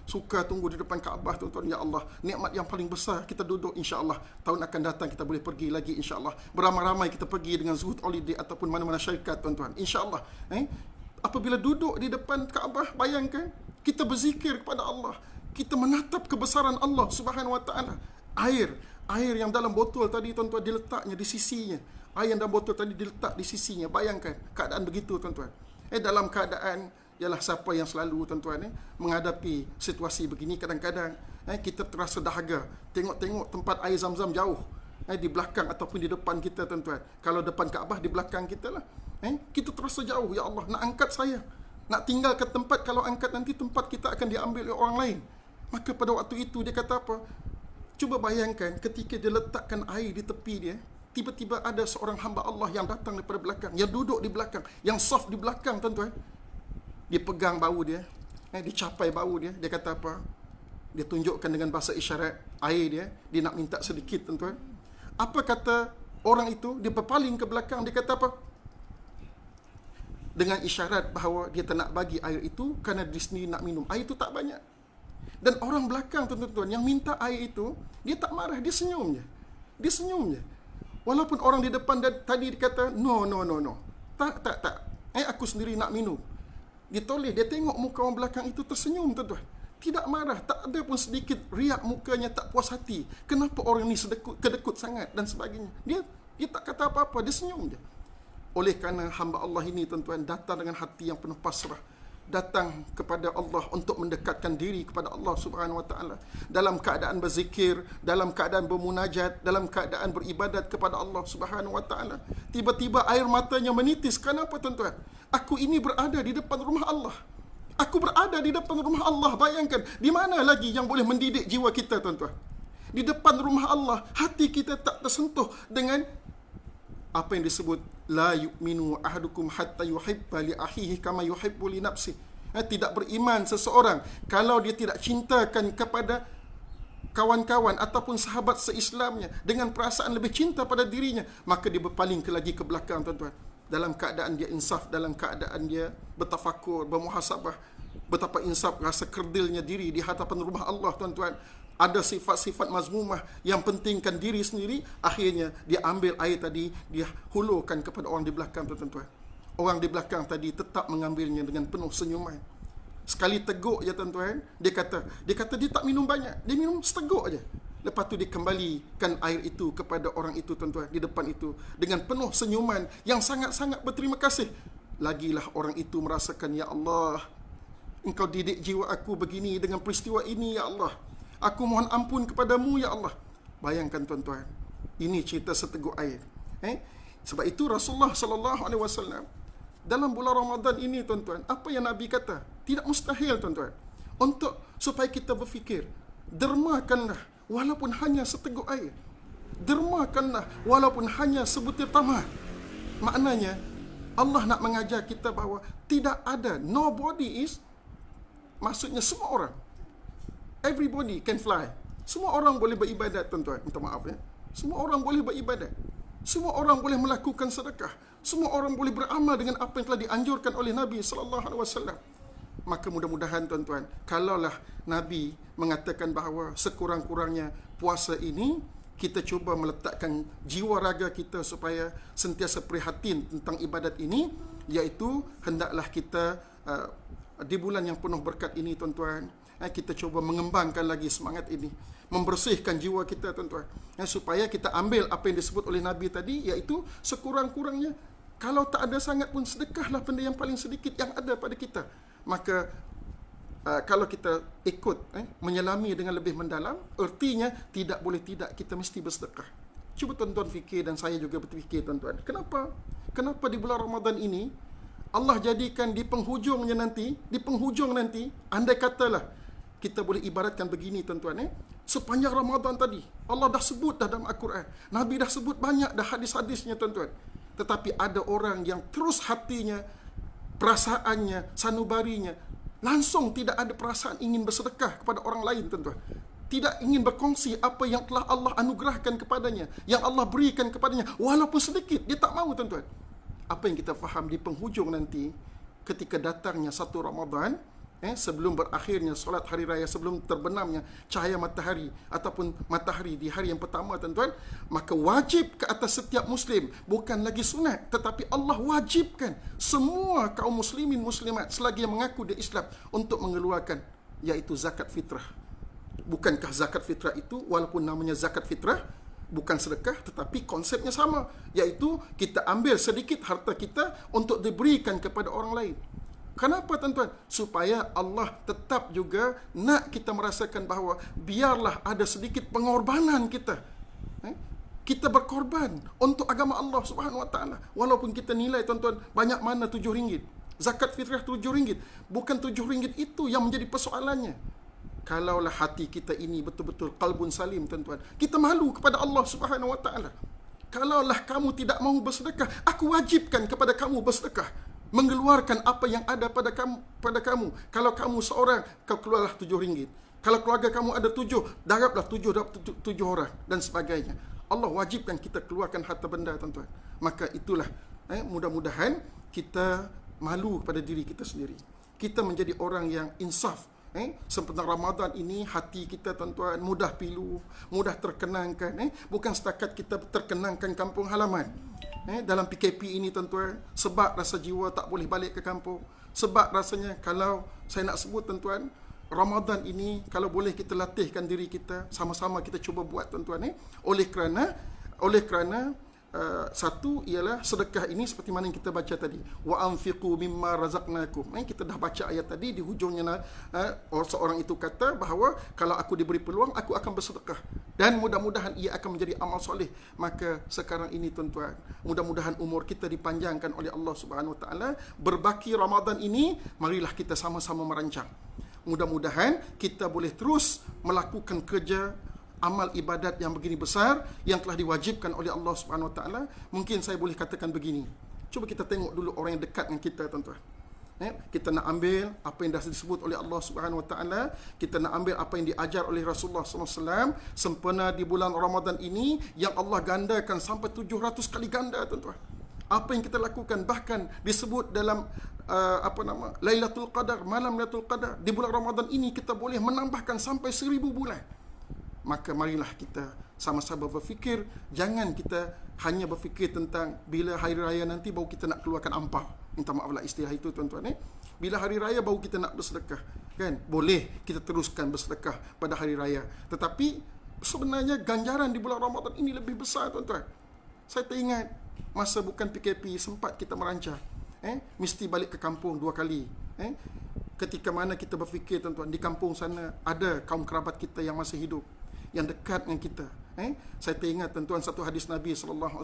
suka tunggu di depan Kaabah tuan-tuan. Ya Allah, nikmat yang paling besar kita duduk, insya-Allah. Tahun akan datang kita boleh pergi lagi, insya-Allah. Beramai-ramai kita pergi dengan Zuhud Holiday ataupun mana-mana syarikat tuan-tuan, insya-Allah. Apabila duduk di depan Kaabah, bayangkan kita berzikir kepada Allah. Kita menatap kebesaran Allah Subhanahu Wa Taala. Air yang dalam botol tadi tuan-tuan diletaknya di sisinya. Air yang dalam botol tadi diletak di sisinya. Bayangkan keadaan begitu tuan-tuan. Dalam keadaan ialah siapa yang selalu tuan-tuan menghadapi situasi begini, kadang-kadang kita terasa dahaga. Tengok-tengok tempat air Zam-Zam jauh, di belakang ataupun di depan kita tuan-tuan. Kalau depan Kaabah, di belakang kita lah. Kita terasa jauh. Ya Allah, nak angkat saya, nak tinggalkan tempat. Kalau angkat nanti tempat kita akan diambil oleh orang lain. Maka pada waktu itu dia kata apa? Cuba bayangkan ketika dia letakkan air di tepi dia, tiba-tiba ada seorang hamba Allah yang datang daripada belakang, yang duduk di belakang, yang soft di belakang tuan-tuan. Dia pegang bau dia, dia capai bau dia. Dia kata apa? Dia tunjukkan dengan bahasa isyarat air dia. Dia nak minta sedikit tuan-tuan. Apa kata orang itu? Dia berpaling ke belakang. Dia kata apa? Dengan isyarat bahawa dia tak nak bagi air itu kerana dia sendiri nak minum. Air itu tak banyak. Dan orang belakang tuan-tuan yang minta air itu, dia tak marah, dia senyum je. Dia senyum je. Walaupun orang di depan tadi dia kata, no. Tak. Aku sendiri nak minum. Dia toleh, dia tengok muka orang belakang itu tersenyum tuan-tuan. Tidak marah, tak ada pun sedikit riak mukanya, tak puas hati. Kenapa orang ni kedekut sangat dan sebagainya. Dia tak kata apa-apa, dia senyum je. Oleh kerana hamba Allah ini tuan-tuan datang dengan hati yang penuh pasrah. Datang kepada Allah untuk mendekatkan diri kepada Allah Subhanahu Wa Taala. Dalam keadaan berzikir, dalam keadaan bermunajat, dalam keadaan beribadat kepada Allah Subhanahu Wa Taala. Tiba-tiba air matanya menitis. Kenapa tuan-tuan? Aku ini berada di depan rumah Allah. Aku berada di depan rumah Allah. Bayangkan, di mana lagi yang boleh mendidik jiwa kita tuan-tuan? Di depan rumah Allah, hati kita tak tersentuh dengan apa yang disebut la yu'minu ahadukum hatta yuhibba li akhihi kama yuhibbu li nafsi. Tidak beriman seseorang kalau dia tidak cintakan kepada kawan-kawan ataupun sahabat seislamnya dengan perasaan lebih cinta pada dirinya, maka dia berpaling lagi ke belakang tuan-tuan. Dalam keadaan dia insaf, dalam keadaan dia bertafakur, bermuhasabah, betapa insaf, rasa kerdilnya diri di hadapan rumah Allah tuan-tuan. Ada sifat-sifat mazmumah yang pentingkan diri sendiri, akhirnya dia ambil air tadi, dia hulurkan kepada orang di belakang tuan-tuan. Orang di belakang tadi tetap mengambilnya dengan penuh senyuman. Sekali teguk je tuan-tuan, dia kata dia tak minum banyak, dia minum seteguk aja. Lepas tu dia kembalikan air itu kepada orang itu tuan-tuan di depan itu dengan penuh senyuman yang sangat-sangat berterima kasih. Lagilah orang itu merasakan, ya Allah, Engkau didik jiwa aku begini dengan peristiwa ini, ya Allah. Aku mohon ampun kepadamu, ya Allah. Bayangkan tuan-tuan, ini cerita seteguk air. Sebab itu Rasulullah SAW dalam bulan Ramadan ini tuan-tuan, apa yang Nabi kata? Tidak mustahil tuan-tuan untuk supaya kita berfikir, dermakanlah walaupun hanya seteguk air. Dermakanlah walaupun hanya sebutir tamar. Maknanya Allah nak mengajar kita bahawa tidak ada, nobody is, maksudnya semua orang, everybody can fly. Semua orang boleh beribadat tuan-tuan. Minta maaf ya. Semua orang boleh beribadat. Semua orang boleh melakukan sedekah. Semua orang boleh beramal dengan apa yang telah dianjurkan oleh Nabi SAW. Maka mudah-mudahan tuan-tuan, kalaulah Nabi mengatakan bahawa sekurang-kurangnya puasa ini, kita cuba meletakkan jiwa raga kita supaya sentiasa prihatin tentang ibadat ini, iaitu hendaklah kita di bulan yang penuh berkat ini tuan-tuan, kita cuba mengembangkan lagi semangat ini, membersihkan jiwa kita tuan-tuan, supaya kita ambil apa yang disebut oleh Nabi tadi, iaitu sekurang-kurangnya kalau tak ada sangat pun sedekahlah benda yang paling sedikit yang ada pada kita. Maka kalau kita ikut menyelami dengan lebih mendalam, artinya tidak boleh tidak kita mesti bersedekah. Cuba tuan-tuan fikir, dan saya juga berfikir tuan-tuan, kenapa di bulan Ramadan ini Allah jadikan di penghujung nanti, andai katalah kita boleh ibaratkan begini tuan-tuan, sepanjang Ramadan tadi Allah dah sebut dah dalam Al-Quran, Nabi dah sebut banyak dah hadis-hadisnya tuan-tuan, tetapi ada orang yang terus hatinya, perasaannya, sanubarinya langsung tidak ada perasaan ingin bersedekah kepada orang lain tuan-tuan, tidak ingin berkongsi apa yang telah Allah anugerahkan kepadanya, yang Allah berikan kepadanya, walaupun sedikit, dia tak mahu tuan-tuan. Apa yang kita faham di penghujung nanti, ketika datangnya satu Ramadan, sebelum berakhirnya solat hari raya, sebelum terbenamnya cahaya matahari ataupun matahari di hari yang pertama tuan-tuan, maka wajib ke atas setiap Muslim, bukan lagi sunat, tetapi Allah wajibkan semua kaum muslimin muslimat selagi yang mengaku dia Islam untuk mengeluarkan, iaitu zakat fitrah. Bukankah zakat fitrah itu, walaupun namanya zakat fitrah, bukan sedekah, tetapi konsepnya sama, iaitu kita ambil sedikit harta kita untuk diberikan kepada orang lain. Kenapa tuan-tuan? Supaya Allah tetap juga nak kita merasakan bahawa biarlah ada sedikit pengorbanan kita. Kita berkorban untuk agama Allah Subhanahu Wa Taala. Walaupun kita nilai tuan-tuan banyak mana RM7. Zakat fitrah RM7. Bukan RM7 itu yang menjadi persoalannya. Kalaulah hati kita ini betul-betul qalbun salim tuan-tuan, kita malu kepada Allah Subhanahu Wa Taala. Kalaulah kamu tidak mahu bersedekah, aku wajibkan kepada kamu bersedekah, mengeluarkan apa yang ada pada kamu. Kalau kamu seorang, kau keluarlah RM7. Kalau keluarga kamu ada 7, darablah 7 orang dan sebagainya. Allah wajibkan kita keluarkan harta benda tuan-tuan. Maka itulah mudah-mudahan kita malu kepada diri kita sendiri. Kita menjadi orang yang insaf. Sepanjang Ramadan ini hati kita tuan-tuan mudah pilu, mudah terkenangkan. Bukan setakat kita terkenangkan kampung halaman. Dalam PKP ini tuan-tuan, sebab rasa jiwa tak boleh balik ke kampung. Sebab rasanya, kalau saya nak sebut tuan-tuan, Ramadan ini kalau boleh kita latihkan diri kita, sama-sama kita cuba buat tuan-tuan. Oleh kerana satu ialah sedekah ini seperti mana yang kita baca tadi, wa anfiqu mimma razaqnakum. Kita dah baca ayat tadi, di hujungnya seorang itu kata bahawa kalau aku diberi peluang, aku akan bersedekah, dan mudah-mudahan ia akan menjadi amal soleh. Maka sekarang ini tuan-tuan, mudah-mudahan umur kita dipanjangkan oleh Allah Subhanahu Wa Taala. Berbaki Ramadan ini, marilah kita sama-sama merancang. Mudah-mudahan kita boleh terus melakukan kerja amal ibadat yang begini besar yang telah diwajibkan oleh Allah Subhanahu Wa Taala. Mungkin saya boleh katakan begini. Cuba kita tengok dulu orang yang dekat dengan kita tuan-tuan. Kita nak ambil apa yang dah disebut oleh Allah Subhanahu Wa Taala, kita nak ambil apa yang diajar oleh Rasulullah SAW sempena di bulan Ramadan ini, yang Allah gandakan sampai 700 kali ganda tuan-tuan. Apa yang kita lakukan, bahkan disebut dalam Lailatul Qadar, malam Lailatul Qadar di bulan Ramadan ini, kita boleh menambahkan sampai 1000 bulan. Maka marilah kita sama-sama berfikir, jangan kita hanya berfikir tentang bila hari raya nanti baru kita nak keluarkan ampau. Minta maaflah istilah itu tuan-tuan. Bila hari raya baru kita nak bersedekah. Kan? Boleh kita teruskan bersedekah pada hari raya. Tetapi sebenarnya ganjaran di bulan Ramadan ini lebih besar tuan-tuan. Saya teringat masa bukan PKP sempat kita merancang. Mesti balik ke kampung 2 kali. Ketika mana kita berfikir tuan-tuan, di kampung sana ada kaum kerabat kita yang masih hidup, yang dekat dengan kita. Saya teringat tuan-tuan satu hadis Nabi SAW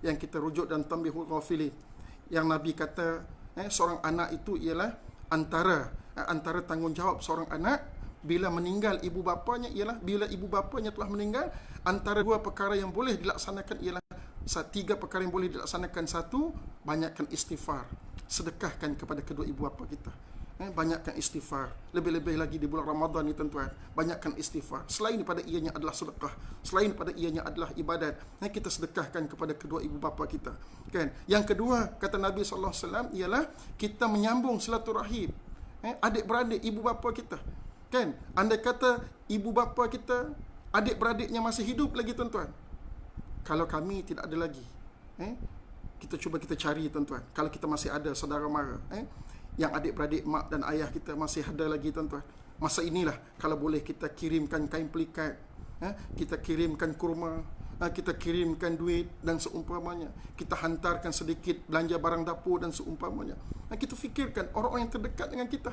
yang kita rujuk dalam Tanbihul Ghafilin, yang Nabi kata seorang anak itu ialah antara tanggungjawab seorang anak bila meninggal ibu bapanya, ialah bila ibu bapanya telah meninggal, antara 2 perkara yang boleh dilaksanakan ialah 3 perkara yang boleh dilaksanakan. 1, banyakkan istighfar, sedekahkan kepada kedua ibu bapa kita. Banyakkan istighfar. Lebih-lebih lagi di bulan Ramadan ni tuan-tuan, banyakkan istighfar. Selain daripada ianya adalah sedekah, selain daripada ianya adalah ibadat, kita sedekahkan kepada kedua ibu bapa kita. Kan? Yang kedua, kata Nabi SAW, ialah kita menyambung silaturahim. Adik-beradik ibu bapa kita. Kan? Andai kata ibu bapa kita, adik-beradiknya masih hidup lagi tuan-tuan. Kalau kami tidak ada lagi, kita cuba kita cari tuan-tuan. Kalau kita masih ada saudara mara, yang adik-beradik mak dan ayah kita masih ada lagi tuan-tuan. Masa inilah kalau boleh kita kirimkan kain pelikat, kita kirimkan kurma, kita kirimkan duit dan seumpamanya. Kita hantarkan sedikit belanja barang dapur dan seumpamanya. Kita fikirkan orang-orang yang terdekat dengan kita,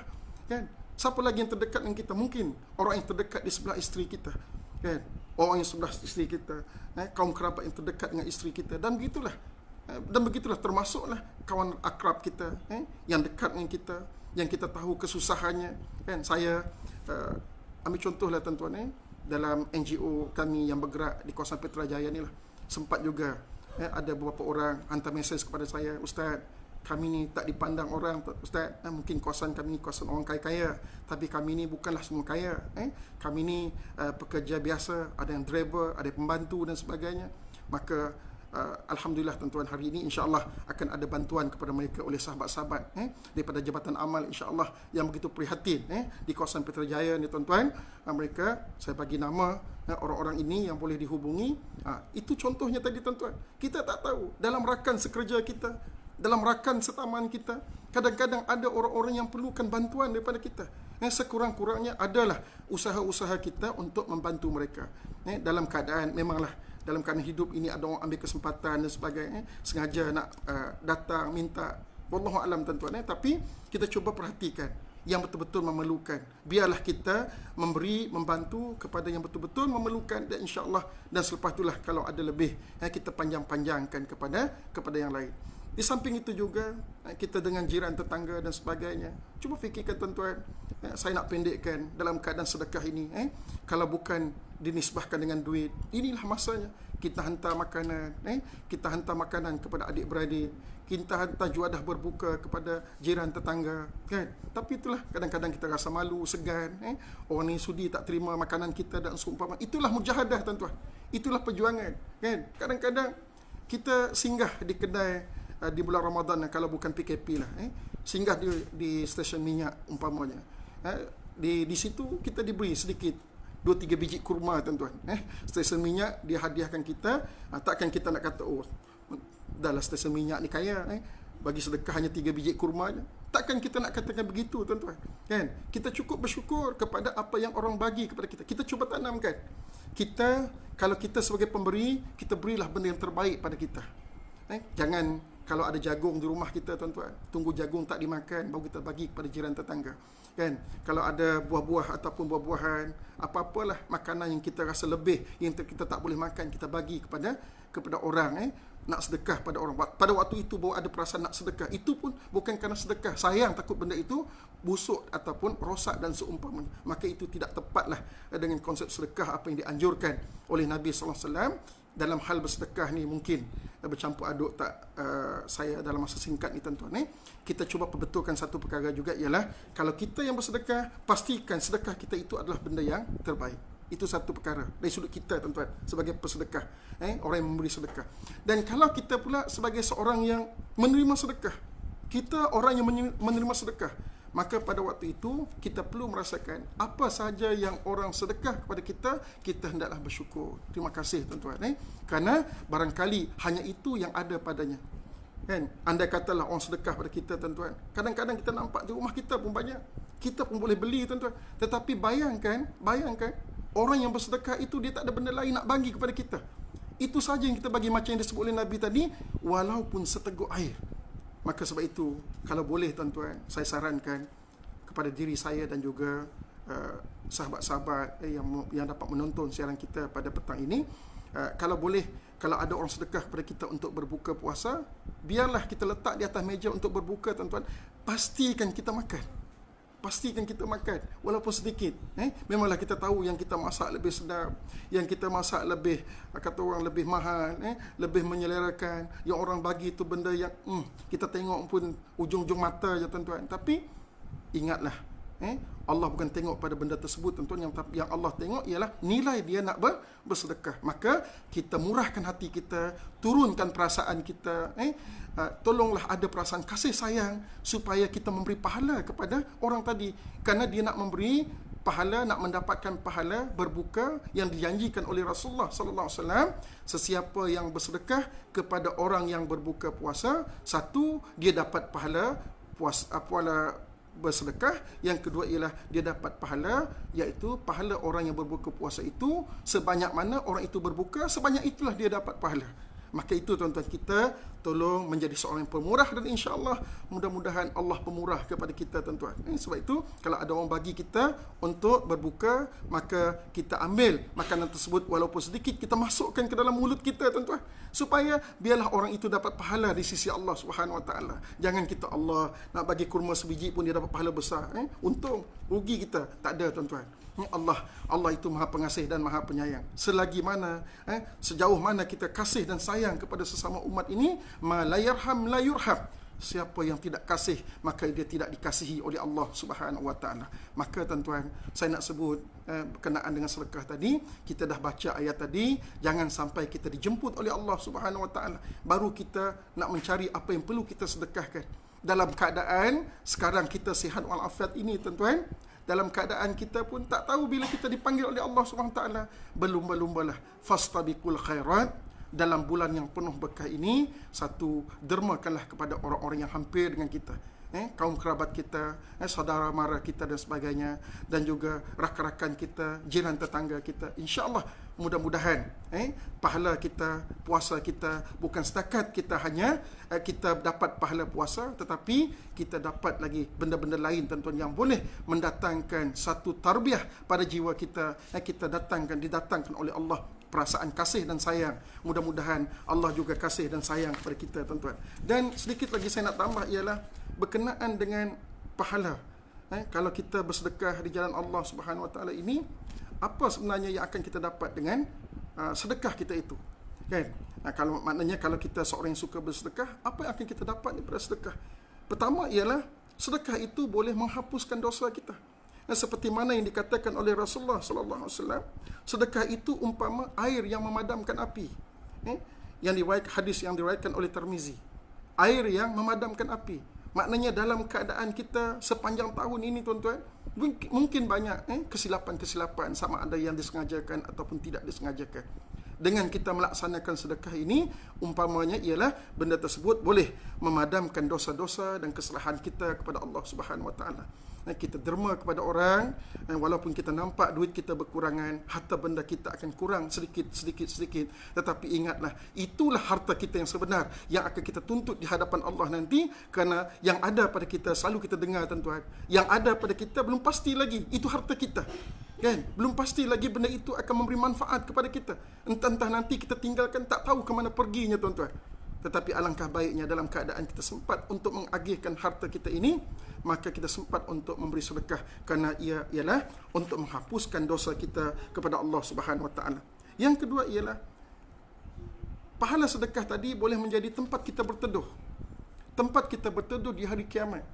kan? Siapa lagi yang terdekat dengan kita? Mungkin orang yang terdekat di sebelah isteri kita, kan? Orang yang sebelah isteri kita, kaum kerabat yang terdekat dengan isteri kita, dan begitulah termasuklah kawan akrab kita, yang dekat dengan kita, yang kita tahu kesusahannya, kan? Saya ambil contohlah tuan-tuan, dalam NGO kami yang bergerak di kawasan Putrajaya ni lah, sempat juga ada beberapa orang hantar mesej kepada saya, Ustaz, kami ni tak dipandang orang, Ustaz, mungkin kawasan kami ni kawasan orang kaya-kaya, tapi kami ni bukanlah semua kaya, kami ni pekerja biasa, ada yang driver, ada pembantu dan sebagainya. Maka alhamdulillah tuan-tuan, hari ini insya-Allah akan ada bantuan kepada mereka oleh sahabat-sahabat daripada Jabatan Amal insya-Allah yang begitu prihatin di kawasan Putrajaya ni tuan-tuan. Mereka, saya bagi nama orang-orang ini yang boleh dihubungi. Itu contohnya tadi tuan-tuan. Kita tak tahu dalam rakan sekerja kita, dalam rakan setaman kita, kadang-kadang ada orang-orang yang perlukan bantuan daripada kita. Sekurang-kurangnya adalah usaha-usaha kita untuk membantu mereka. Dalam keadaan memanglah dalam keadaan hidup ini ada orang ambil kesempatan dan sebagainya, sengaja nak datang minta, wallahu alam tuan-tuan, tapi kita cuba perhatikan yang betul-betul memerlukan. Biarlah kita memberi, membantu kepada yang betul-betul memerlukan, dan insya-Allah, dan selepas itulah kalau ada lebih kita panjang-panjangkan kepada yang lain. Di samping itu juga kita dengan jiran tetangga dan sebagainya. Cuba fikirkan tuan-tuan, saya nak pendekkan dalam keadaan sedekah ini, kalau bukan dinisbahkan dengan duit, inilah masanya kita hantar makanan, kita hantar makanan kepada adik-beradik, kita hantar juadah berbuka kepada jiran tetangga, kan? Tapi itulah kadang-kadang kita rasa malu, segan, orang ni sudi tak terima makanan kita dan seumpama. Itulah mujahadah tuan-tuan, itulah perjuangan, kan? Kadang-kadang kita singgah di kedai di bulan Ramadan, kalau bukan PKP lah, singgah di stesen minyak umpamanya, di situ kita diberi sedikit 2-3 biji kurma tuan-tuan, stesen minyak dia hadiahkan kita. Takkan kita nak kata, oh dahlah stesen minyak ni kaya, bagi sedekah hanya 3 biji kurma je. Takkan kita nak katakan begitu tuan-tuan, kan? Kita cukup bersyukur kepada apa yang orang bagi kepada kita. Kita cuba tanamkan. Kita, kalau kita sebagai pemberi, kita berilah benda yang terbaik pada kita. Jangan kalau ada jagung di rumah kita tuan-tuan, tunggu jagung tak dimakan baru kita bagi kepada jiran tetangga, kan? Kalau ada buah-buah ataupun buah-buahan, apa-apalah makanan yang kita rasa lebih, yang kita tak boleh makan, kita bagi kepada orang, nak sedekah pada orang. Pada waktu itu baru ada perasaan nak sedekah. Itu pun bukan kerana sedekah, sayang takut benda itu busuk ataupun rosak dan seumpamanya. Maka itu tidak tepatlah dengan konsep sedekah apa yang dianjurkan oleh Nabi sallallahu alaihi wasallam. Dalam hal bersedekah ni mungkin bercampur aduk saya dalam masa singkat ni tuan-tuan, kita cuba perbetulkan satu perkara juga, ialah kalau kita yang bersedekah, pastikan sedekah kita itu adalah benda yang terbaik. Itu satu perkara dari sudut kita tuan-tuan sebagai pesedekah, orang yang memberi sedekah. Dan kalau kita pula sebagai seorang yang menerima sedekah, kita orang yang menerima sedekah, maka pada waktu itu kita perlu merasakan apa sahaja yang orang sedekah kepada kita, kita hendaklah bersyukur. Terima kasih tuan-tuan, kerana barangkali hanya itu yang ada padanya, kan? Andai katalah orang sedekah pada kita tuan-tuan, kadang-kadang kita nampak di rumah kita pun banyak, kita pun boleh beli tuan-tuan. Tetapi bayangkan orang yang bersedekah itu dia tak ada benda lain nak bagi kepada kita. Itu saja yang kita bagi, macam yang disebut oleh Nabi tadi, walaupun seteguk air. Maka sebab itu, kalau boleh tuan-tuan, saya sarankan kepada diri saya dan juga sahabat-sahabat yang dapat menonton siaran kita pada petang ini, kalau boleh, kalau ada orang sedekah kepada kita untuk berbuka puasa, biarlah kita letak di atas meja untuk berbuka tuan-tuan. Pastikan kita makan, walaupun sedikit. Memanglah kita tahu yang kita masak lebih sedap, yang kita masak lebih, kata orang, lebih mahal, lebih menyelerakan. Yang orang bagi itu benda yang kita tengok pun ujung-ujung mata je tuan-tuan. Tapi ingatlah, Allah bukan tengok pada benda tersebut tuan-tuan. Yang Allah tengok ialah nilai dia nak bersedekah. Maka kita murahkan hati kita, turunkan perasaan kita, tolonglah ada perasaan kasih sayang supaya kita memberi pahala kepada orang tadi, kerana dia nak memberi pahala, nak mendapatkan pahala berbuka yang dijanjikan oleh Rasulullah sallallahu alaihi wasallam. Sesiapa yang bersedekah kepada orang yang berbuka puasa, satu, dia dapat pahala bersedekah. Yang kedua ialah dia dapat pahala, iaitu pahala orang yang berbuka puasa itu, sebanyak mana orang itu berbuka, sebanyak itulah dia dapat pahala. Maka itu tuan-tuan, kita tolong menjadi seorang yang pemurah, dan insya-Allah mudah-mudahan Allah pemurah kepada kita tuan-tuan. Sebab itu kalau ada orang bagi kita untuk berbuka, maka kita ambil makanan tersebut walaupun sedikit, kita masukkan ke dalam mulut kita tuan-tuan, supaya biarlah orang itu dapat pahala di sisi Allah Subhanahu Wa Taala. Jangan kita Allah nak bagi kurma sebiji pun dia dapat pahala besar. Untung, rugi kita. Tak ada tuan-tuan. Allah itu Maha Pengasih dan Maha Penyayang. Selagi mana, sejauh mana kita kasih dan sayang kepada sesama umat ini, ma la yarham la yurham. Siapa yang tidak kasih, maka dia tidak dikasihi oleh Allah Subhanahu Wa Taala. Maka tuan-tuan, saya nak sebut berkenaan dengan sedekah tadi, kita dah baca ayat tadi, jangan sampai kita dijemput oleh Allah Subhanahu Wa Taala baru kita nak mencari apa yang perlu kita sedekahkan. Dalam keadaan sekarang kita sihat walafiat ini tuan-tuan, dalam keadaan kita pun tak tahu bila kita dipanggil oleh Allah Subhanahu Wa Taala, berlumba-lumbalah, fastabiqul khairat. Dalam bulan yang penuh berkah ini, satu, dermakanlah kepada orang-orang yang hampir dengan kita, kaum kerabat kita, saudara mara kita dan sebagainya, dan juga rakan-rakan kita, jiran tetangga kita. InsyaAllah mudah-mudahan pahala kita, puasa kita, bukan setakat kita hanya kita dapat pahala puasa, tetapi kita dapat lagi benda-benda lain tuan-tuan yang boleh mendatangkan satu tarbiyah pada jiwa kita. Kita didatangkan oleh Allah perasaan kasih dan sayang. Mudah-mudahan Allah juga kasih dan sayang kepada kita tuan-tuan. Dan sedikit lagi saya nak tambah ialah berkenaan dengan pahala. Kalau kita bersedekah di jalan Allah Subhanahu Wa Taala ini, apa sebenarnya yang akan kita dapat dengan sedekah kita itu? Kan? Maknanya kalau kita seorang yang suka bersedekah, apa yang akan kita dapat daripada sedekah? Pertama ialah sedekah itu boleh menghapuskan dosa kita. Seperti mana yang dikatakan oleh Rasulullah sallallahu alaihi wasallam, sedekah itu umpama air yang memadamkan api. Hadis yang diriwayatkan oleh Tirmizi. Air yang memadamkan api. Maknanya dalam keadaan kita sepanjang tahun ini tuan-tuan, mungkin banyak kesilapan-kesilapan, sama ada yang disengajakan ataupun tidak disengajakan. Dengan kita melaksanakan sedekah ini, umpamanya ialah benda tersebut boleh memadamkan dosa-dosa dan kesalahan kita kepada Allah Subhanahu Wa Taala. Kita derma kepada orang, walaupun kita nampak duit kita berkurangan, harta benda kita akan kurang sedikit, tetapi ingatlah, itulah harta kita yang sebenar, yang akan kita tuntut di hadapan Allah nanti. Kerana yang ada pada kita, selalu kita dengar tuan-tuan, yang ada pada kita belum pasti lagi itu harta kita, kan? Belum pasti lagi benda itu akan memberi manfaat kepada kita. Entah nanti kita tinggalkan, tak tahu ke mana perginya tuan-tuan. Tetapi alangkah baiknya dalam keadaan kita sempat untuk mengagihkan harta kita ini, maka kita sempat untuk memberi sedekah, kerana ia ialah untuk menghapuskan dosa kita kepada Allah Subhanahu Wa Taala. Yang kedua ialah pahala sedekah tadi boleh menjadi tempat kita berteduh. Tempat kita berteduh di hari kiamat.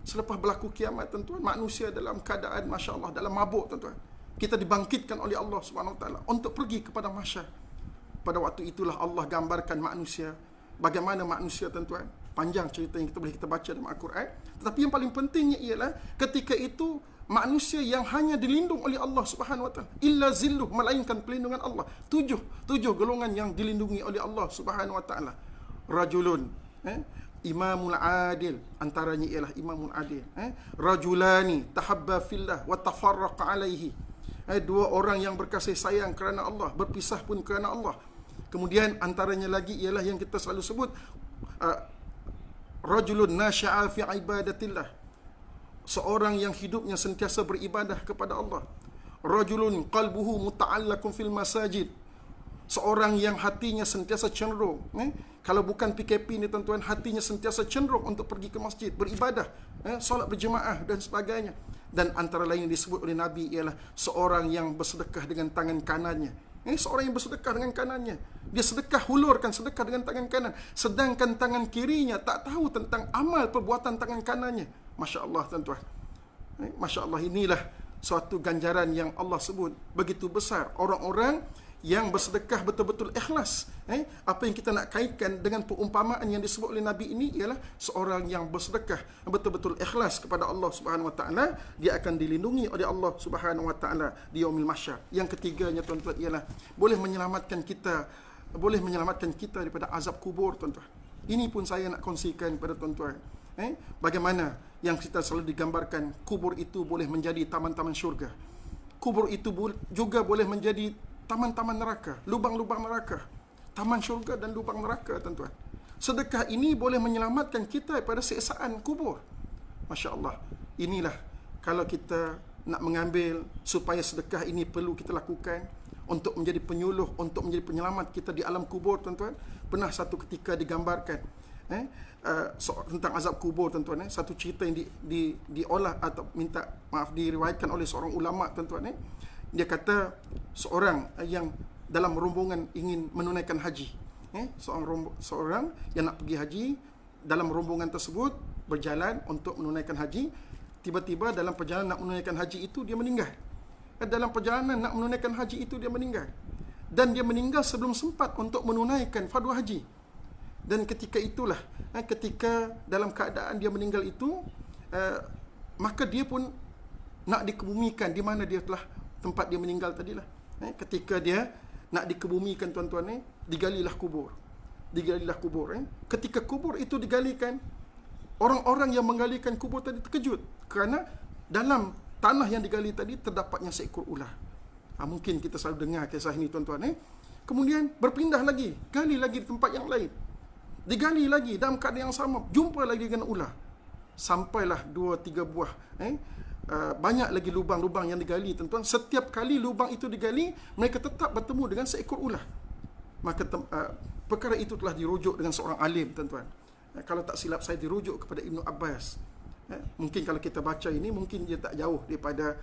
Selepas berlaku kiamat tuan-tuan, manusia dalam keadaan masya-Allah, dalam mabuk tuan-tuan, kita dibangkitkan oleh Allah Subhanahu Wa Taala untuk pergi kepada mahsyar. Pada waktu itulah Allah gambarkan manusia, bagaimana manusia tuan-tuan. Panjang cerita yang kita baca dalam Al-Quran. Tetapi yang paling pentingnya ialah ketika itu manusia yang hanya dilindung oleh Allah Subhanahu Wa Taala. Illa zilluh, melainkan pelindungan Allah. Tujuh golongan yang dilindungi oleh Allah Subhanahu Wa Taala. Rajulun, imamul adil, antaranya ialah imamul adil. Rajulani tahabba fillah wa tafarraqa alaihi. Dua orang yang berkasih sayang kerana Allah, berpisah pun kerana Allah. Kemudian antaranya lagi ialah yang kita selalu sebut, rajulun nasya'a fi ibadatillah, seorang yang hidupnya sentiasa beribadah kepada Allah. Rajulun qalbuhu muta'allaqun fil masajid, seorang yang hatinya sentiasa cenderung, kalau bukan PKP ni tuan-tuan, hatinya sentiasa cenderung untuk pergi ke masjid, beribadah, solat berjemaah dan sebagainya. Dan antara lain yang disebut oleh Nabi ialah seorang yang bersedekah dengan tangan kanannya. Seorang yang bersedekah dengan kanannya, dia sedekah, hulurkan sedekah dengan tangan kanan, sedangkan tangan kirinya tak tahu tentang amal perbuatan tangan kanannya. Masya Allah tuan-tuan, Masya Allah, inilah suatu ganjaran yang Allah sebut begitu besar. Orang-orang yang bersedekah betul-betul ikhlas. Apa yang kita nak kaitkan dengan perumpamaan yang disebut oleh Nabi ini ialah seorang yang bersedekah betul-betul ikhlas kepada Allah Subhanahu Wa Taala, dia akan dilindungi oleh Allah Subhanahu Wa Taala di yaumil mahsyar. Yang ketiganya tuan-tuan ialah boleh menyelamatkan kita daripada azab kubur tuan-tuan. Ini pun saya nak kongsikan kepada tuan-tuan. Bagaimana yang kita selalu digambarkan kubur itu boleh menjadi taman-taman syurga. Kubur itu juga boleh menjadi taman-taman neraka, lubang-lubang neraka. Taman syurga dan lubang neraka, tuan-tuan. Sedekah ini boleh menyelamatkan kita daripada siksaan kubur. Masya Allah. Inilah kalau kita nak mengambil supaya sedekah ini perlu kita lakukan untuk menjadi penyuluh, untuk menjadi penyelamat kita di alam kubur, tuan-tuan. Pernah satu ketika digambarkan tentang azab kubur, tuan-tuan. Satu cerita yang diolah atau diriwayatkan oleh seorang ulama, tuan-tuan. Dia kata seorang yang dalam rombongan ingin menunaikan haji, seorang yang nak pergi haji, dalam rombongan tersebut berjalan untuk menunaikan haji. Tiba-tiba dalam perjalanan nak menunaikan haji itu dia meninggal. Dalam perjalanan nak menunaikan haji itu dia meninggal. Dan dia meninggal sebelum sempat untuk menunaikan fardu haji. Dan ketika itulah, ketika dalam keadaan dia meninggal itu, maka dia pun nak dikebumikan di mana dia telah, tempat dia meninggal tadilah. Ketika dia nak dikebumikan, tuan-tuan, digalilah kubur. Digalilah kubur. Ketika kubur itu digalikan, orang-orang yang menggalikan kubur tadi terkejut kerana dalam tanah yang digali tadi terdapatnya seekor ular. Mungkin kita selalu dengar kisah ini, tuan-tuan. Kemudian berpindah lagi, gali lagi di tempat yang lain. Digali lagi dalam keadaan yang sama, jumpa lagi dengan ular. Sampailah 2-3 buah. Banyak lagi lubang-lubang yang digali, tuan-tuan. Setiap kali lubang itu digali, mereka tetap bertemu dengan seekor ular. Maka perkara itu telah dirujuk dengan seorang alim, tuan-tuan. Kalau tak silap saya dirujuk kepada Ibnu Abbas. Mungkin kalau kita baca ini, mungkin dia tak jauh daripada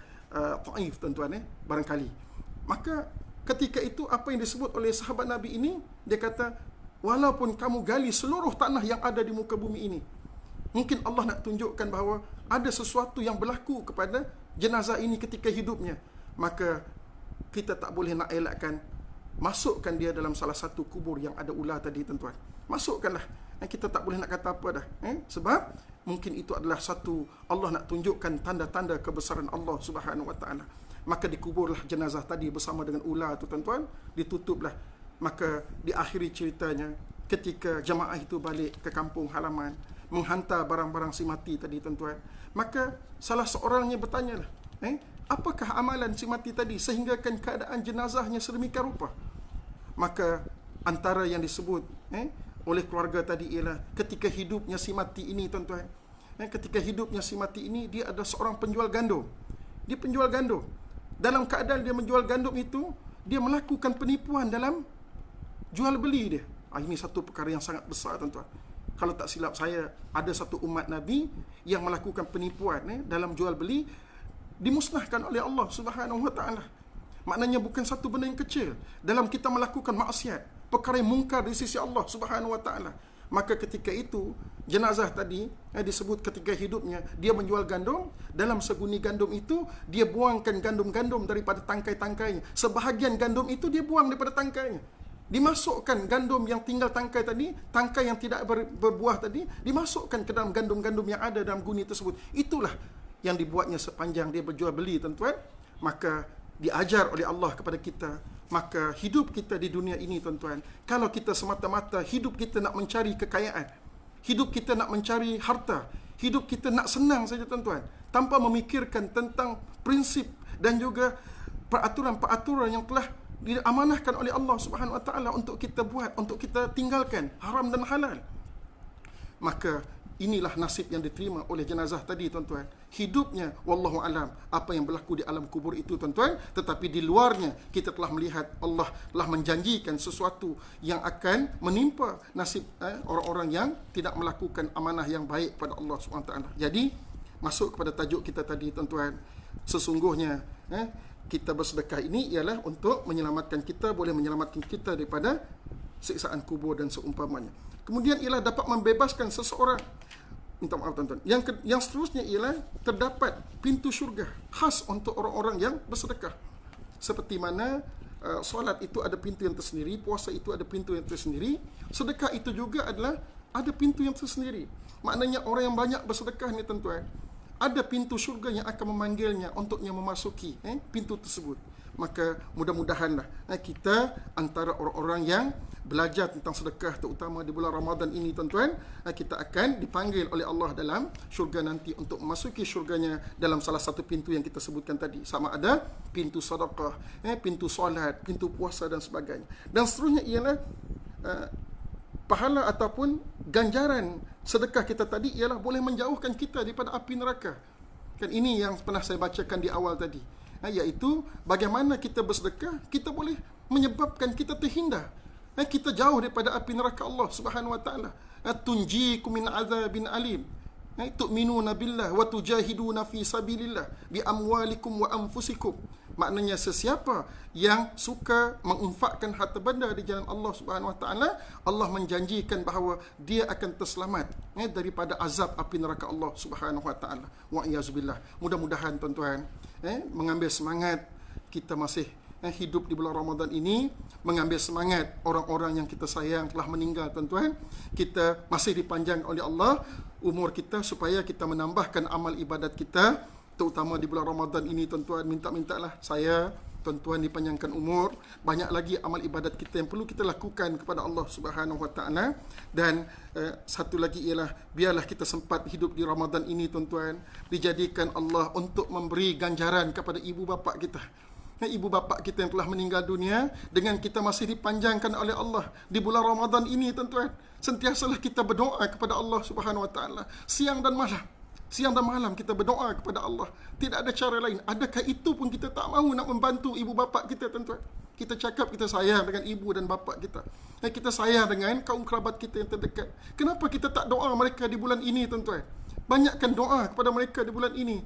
Taif, tuan-tuan, barangkali. Maka ketika itu apa yang disebut oleh sahabat Nabi ini, dia kata, walaupun kamu gali seluruh tanah yang ada di muka bumi ini, mungkin Allah nak tunjukkan bahawa ada sesuatu yang berlaku kepada jenazah ini ketika hidupnya, maka kita tak boleh nak elakkan, masukkan dia dalam salah satu kubur yang ada ular tadi, tuan-tuan. Masukkanlah. Kita tak boleh nak kata apa dah. Sebab mungkin itu adalah satu, Allah nak tunjukkan tanda-tanda kebesaran Allah Subhanahu Wa Taala. Maka dikuburlah jenazah tadi bersama dengan ular tu, tuan-tuan. Ditutuplah. Maka diakhiri ceritanya ketika jemaah itu balik ke kampung halaman, menghantar barang-barang si mati tadi, tuan-tuan. Maka salah seorangnya bertanyalah, apakah amalan si mati tadi sehinggakan keadaan jenazahnya sedemikian rupa? Maka antara yang disebut oleh keluarga tadi ialah ketika hidupnya si mati ini, tuan-tuan. Ketika hidupnya si mati ini, dia adalah seorang penjual gandum. Dia penjual gandum. Dalam keadaan dia menjual gandum itu, dia melakukan penipuan dalam jual beli dia. Ini satu perkara yang sangat besar, tuan-tuan. Kalau tak silap saya, ada satu umat Nabi yang melakukan penipuan dalam jual beli, dimusnahkan oleh Allah Subhanahu Wa Taala. Maknanya bukan satu benda yang kecil dalam kita melakukan maksiat, perkara yang mungkar di sisi Allah Subhanahu Wa Taala. Maka ketika itu jenazah tadi disebut ketika hidupnya dia menjual gandum, dalam seguni gandum itu dia buangkan gandum-gandum daripada tangkai-tangkainya. Sebahagian gandum itu dia buang daripada tangkainya. Dimasukkan gandum yang tinggal tangkai tadi, tangkai yang tidak berbuah tadi, dimasukkan ke dalam gandum-gandum yang ada dalam guni tersebut. Itulah yang dibuatnya sepanjang dia berjual beli, tuan-tuan. Maka diajar oleh Allah kepada kita, maka hidup kita di dunia ini, tuan-tuan, kalau kita semata-mata hidup kita nak mencari kekayaan, hidup kita nak mencari harta, hidup kita nak senang saja, tuan-tuan, tanpa memikirkan tentang prinsip dan juga peraturan-peraturan yang telah diamanahkan oleh Allah Subhanahu Wa Taala untuk kita buat, untuk kita tinggalkan haram dan halal, maka inilah nasib yang diterima oleh jenazah tadi, tuan-tuan. Hidupnya wallahu alam apa yang berlaku di alam kubur itu, tuan-tuan, tetapi di luarnya kita telah melihat Allah telah menjanjikan sesuatu yang akan menimpa nasib orang-orang yang tidak melakukan amanah yang baik pada Allah SWT. Jadi masuk kepada tajuk kita tadi, tuan-tuan, sesungguhnya kita bersedekah ini ialah untuk menyelamatkan kita, boleh menyelamatkan kita daripada siksaan kubur dan seumpamanya. Kemudian ialah dapat membebaskan seseorang. Minta maaf, tuan-tuan. Yang seterusnya ialah terdapat pintu syurga khas untuk orang-orang yang bersedekah. Seperti mana solat itu ada pintu yang tersendiri, puasa itu ada pintu yang tersendiri, sedekah itu juga adalah ada pintu yang tersendiri. Maknanya orang yang banyak bersedekah ni, tuan-tuan, ada pintu syurga yang akan memanggilnya untuknya memasuki pintu tersebut. Maka mudah-mudahanlah kita antara orang-orang yang belajar tentang sedekah, terutama di bulan Ramadan ini tuan-tuan, kita akan dipanggil oleh Allah dalam syurga nanti untuk memasuki syurganya dalam salah satu pintu yang kita sebutkan tadi. Sama ada pintu sedekah, pintu solat, pintu puasa dan sebagainya. Dan seterusnya ialah pahala ataupun ganjaran sedekah kita tadi ialah boleh menjauhkan kita daripada api neraka. Kan ini yang pernah saya bacakan di awal tadi, iaitu bagaimana kita bersedekah, kita boleh menyebabkan kita terhindar, kita jauh daripada api neraka Allah Subhanahu wa taala. Tunjikum min azabin alim, tu'minuna billah wa tujahiduna fi sabilillah bi amwalikum wa anfusikum. Maknanya sesiapa yang suka menginfakkan harta benda di jalan Allah Subhanahu wa taala, Allah menjanjikan bahawa dia akan terselamat daripada azab api neraka Allah Subhanahu wa taala. Wa iyazubillah. Mudah-mudahan tuan-tuan mengambil semangat kita masih hidup di bulan Ramadan ini, mengambil semangat orang-orang yang kita sayang telah meninggal tuan-tuan. Kita masih dipanjang oleh Allah umur kita supaya kita menambahkan amal ibadat kita, terutama di bulan Ramadan ini tuan-tuan. Minta-mintalah saya, tuan-tuan dipanjangkan umur. Banyak lagi amal ibadat kita yang perlu kita lakukan kepada Allah Subhanahu wa taala. Dan satu lagi ialah biarlah kita sempat hidup di Ramadan ini tuan-tuan, dijadikan Allah untuk memberi ganjaran kepada ibu bapa kita. Ibu bapa kita yang telah meninggal dunia, dengan kita masih dipanjangkan oleh Allah di bulan Ramadan ini tuan-tuan. Sentiasalah kita berdoa kepada Allah Subhanahu wa taala siang dan malam. Siang dan malam kita berdoa kepada Allah. Tidak ada cara lain. Adakah itu pun kita tak mahu nak membantu ibu bapa kita tuan-tuan? Kita cakap kita sayang dengan ibu dan bapa kita. Kita sayang dengan kaum kerabat kita yang terdekat. Kenapa kita tak doa mereka di bulan ini tuan-tuan? Banyakkan doa kepada mereka di bulan ini.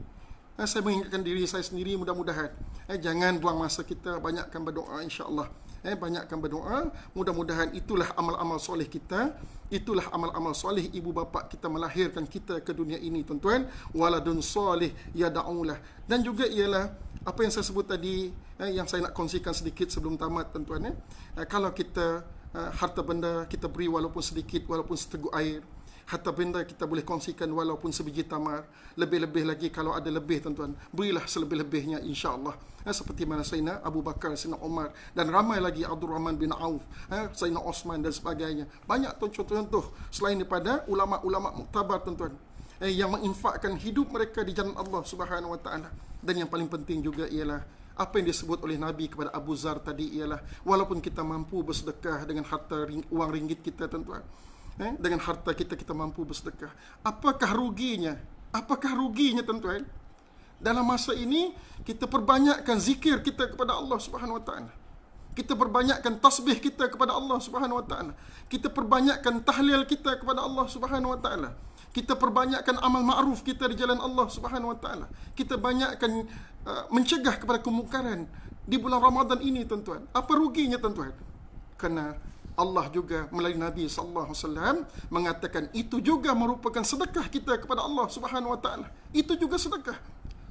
Saya mengingatkan diri saya sendiri, mudah-mudahan jangan buang masa kita, banyakkan berdoa insya-Allah. Banyakkan berdoa, mudah-mudahan itulah amal-amal soleh kita, itulah amal-amal soleh ibu bapa kita melahirkan kita ke dunia ini tuan-tuan. Waladun soleh yad'ulah. Dan juga ialah apa yang saya sebut tadi, yang saya nak kongsikan sedikit sebelum tamat tuan-tuan. Kalau kita harta benda kita beri walaupun sedikit, walaupun seteguk air, harta benda kita boleh kongsikan walaupun sebiji tamar. Lebih-lebih lagi kalau ada lebih tuan-tuan, berilah selebih-lebihnya insya-Allah. Seperti mana Sayyidina Abu Bakar, Sayyidina Umar dan ramai lagi, Abdul Rahman bin Auf, Sayyidina Osman dan sebagainya. Banyak contoh-contoh selain daripada ulama-ulama muktabar tuan-tuan, yang menginfakkan hidup mereka di jalan Allah Subhanahu wa taala. Dan yang paling penting juga ialah apa yang disebut oleh Nabi kepada Abu Zar tadi, ialah walaupun kita mampu bersedekah dengan harta wang ringgit kita tuan-tuan, dengan harta kita mampu bersedekah, apakah ruginya? Apakah ruginya tuan-tuan? Dalam masa ini kita perbanyakkan zikir kita kepada Allah Subhanahu wa taala. Kita perbanyakkan tasbih kita kepada Allah Subhanahu wa taala. Kita perbanyakkan tahlil kita kepada Allah Subhanahu wa taala. Kita perbanyakkan amal ma'ruf kita di jalan Allah Subhanahu wa taala. Kita banyakkan mencegah kepada kemungkaran di bulan Ramadan ini tuan-tuan. Apa ruginya tuan-tuan? Kerana Allah juga melalui Nabi sallallahu alaihi wasallam mengatakan itu juga merupakan sedekah kita kepada Allah Subhanahu wa taala. Itu juga sedekah.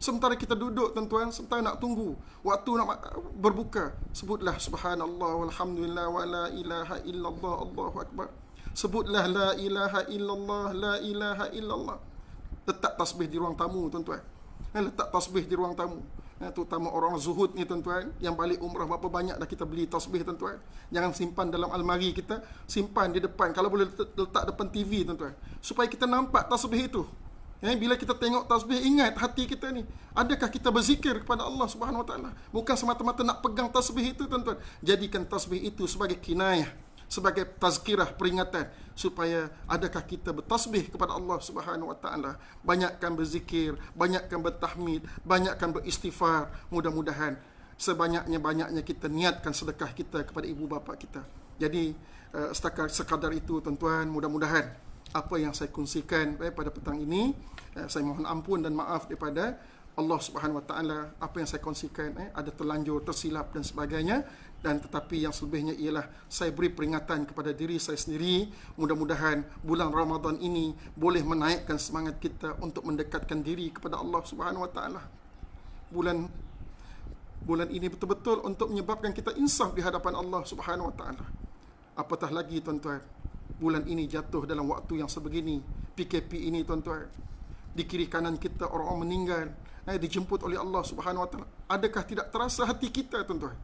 Sementara kita duduk tuan-tuan, sementara nak tunggu waktu nak berbuka, sebutlah subhanallah walhamdulillah wa la ilaha illallah Allahu akbar. Sebutlah la ilaha illallah, la ilaha illallah. Letak tasbih di ruang tamu tuan-tuan. Letak tasbih di ruang tamu. Terutama orang zuhud ni tuan-tuan, yang balik umrah berapa banyak dah kita beli tasbih tuan-tuan. Jangan simpan dalam almari kita, simpan di depan. Kalau boleh letak depan TV tuan-tuan, supaya kita nampak tasbih itu. Bila kita tengok tasbih, ingat hati kita ni, adakah kita berzikir kepada Allah Subhanahu wa taala? Bukan semata-mata nak pegang tasbih itu tuan-tuan. Jadikan tasbih itu sebagai kinayah, sebagai tazkirah, peringatan, supaya adakah kita bertasbih kepada Allah Subhanahu wa taala. Banyakkan berzikir, banyakkan bertahmid, banyakkan beristighfar. Mudah-mudahan sebanyak-banyaknya kita niatkan sedekah kita kepada ibu bapa kita. Jadi setakat sekadar itu tuan-tuan, mudah-mudahan apa yang saya kongsikan pada petang ini, saya mohon ampun dan maaf daripada Allah Subhanahu wa taala. Apa yang saya kongsikan ada terlanjur, tersilap dan sebagainya. Dan tetapi yang selebihnya ialah saya beri peringatan kepada diri saya sendiri. Mudah-mudahan bulan Ramadan ini boleh menaikkan semangat kita untuk mendekatkan diri kepada Allah Subhanahu wa taala. Bulan ini betul-betul untuk menyebabkan kita insaf di hadapan Allah Subhanahu wa taala. Apatah lagi tuan-tuan, bulan ini jatuh dalam waktu yang sebegini, PKP ini tuan-tuan. di kiri kanan kita orang-orang meninggal, dijemput oleh Allah Subhanahu Wa Taala. Adakah tidak terasa hati kita, tuan-tuan?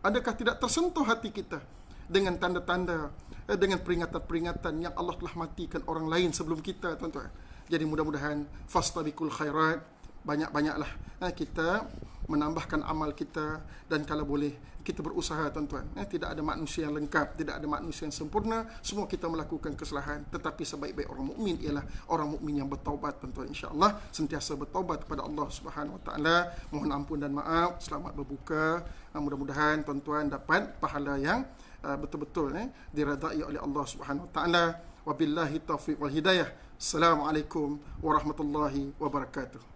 Adakah tidak tersentuh hati kita dengan tanda-tanda, dengan peringatan-peringatan yang Allah telah matikan orang lain sebelum kita, tuan-tuan? Jadi mudah-mudahan fastabiqul khairat, banyak-banyaklah kita menambahkan amal kita, dan kalau boleh kita berusaha, tuan-tuan. Tidak ada manusia yang lengkap, tidak ada manusia yang sempurna, semua kita melakukan kesalahan, tetapi sebaik-baik orang mukmin ialah orang mukmin yang bertaubat, tuan-tuan. Insya-Allah sentiasa bertaubat kepada Allah Subhanahu Wa Taala. Mohon ampun dan maaf. Selamat berbuka. Mudah-mudahan tuan-tuan dapat pahala yang betul-betul diredai oleh Allah Subhanahu Wa Taala. Wabillahi taufiq wal hidayah. Assalamualaikum warahmatullahi wabarakatuh.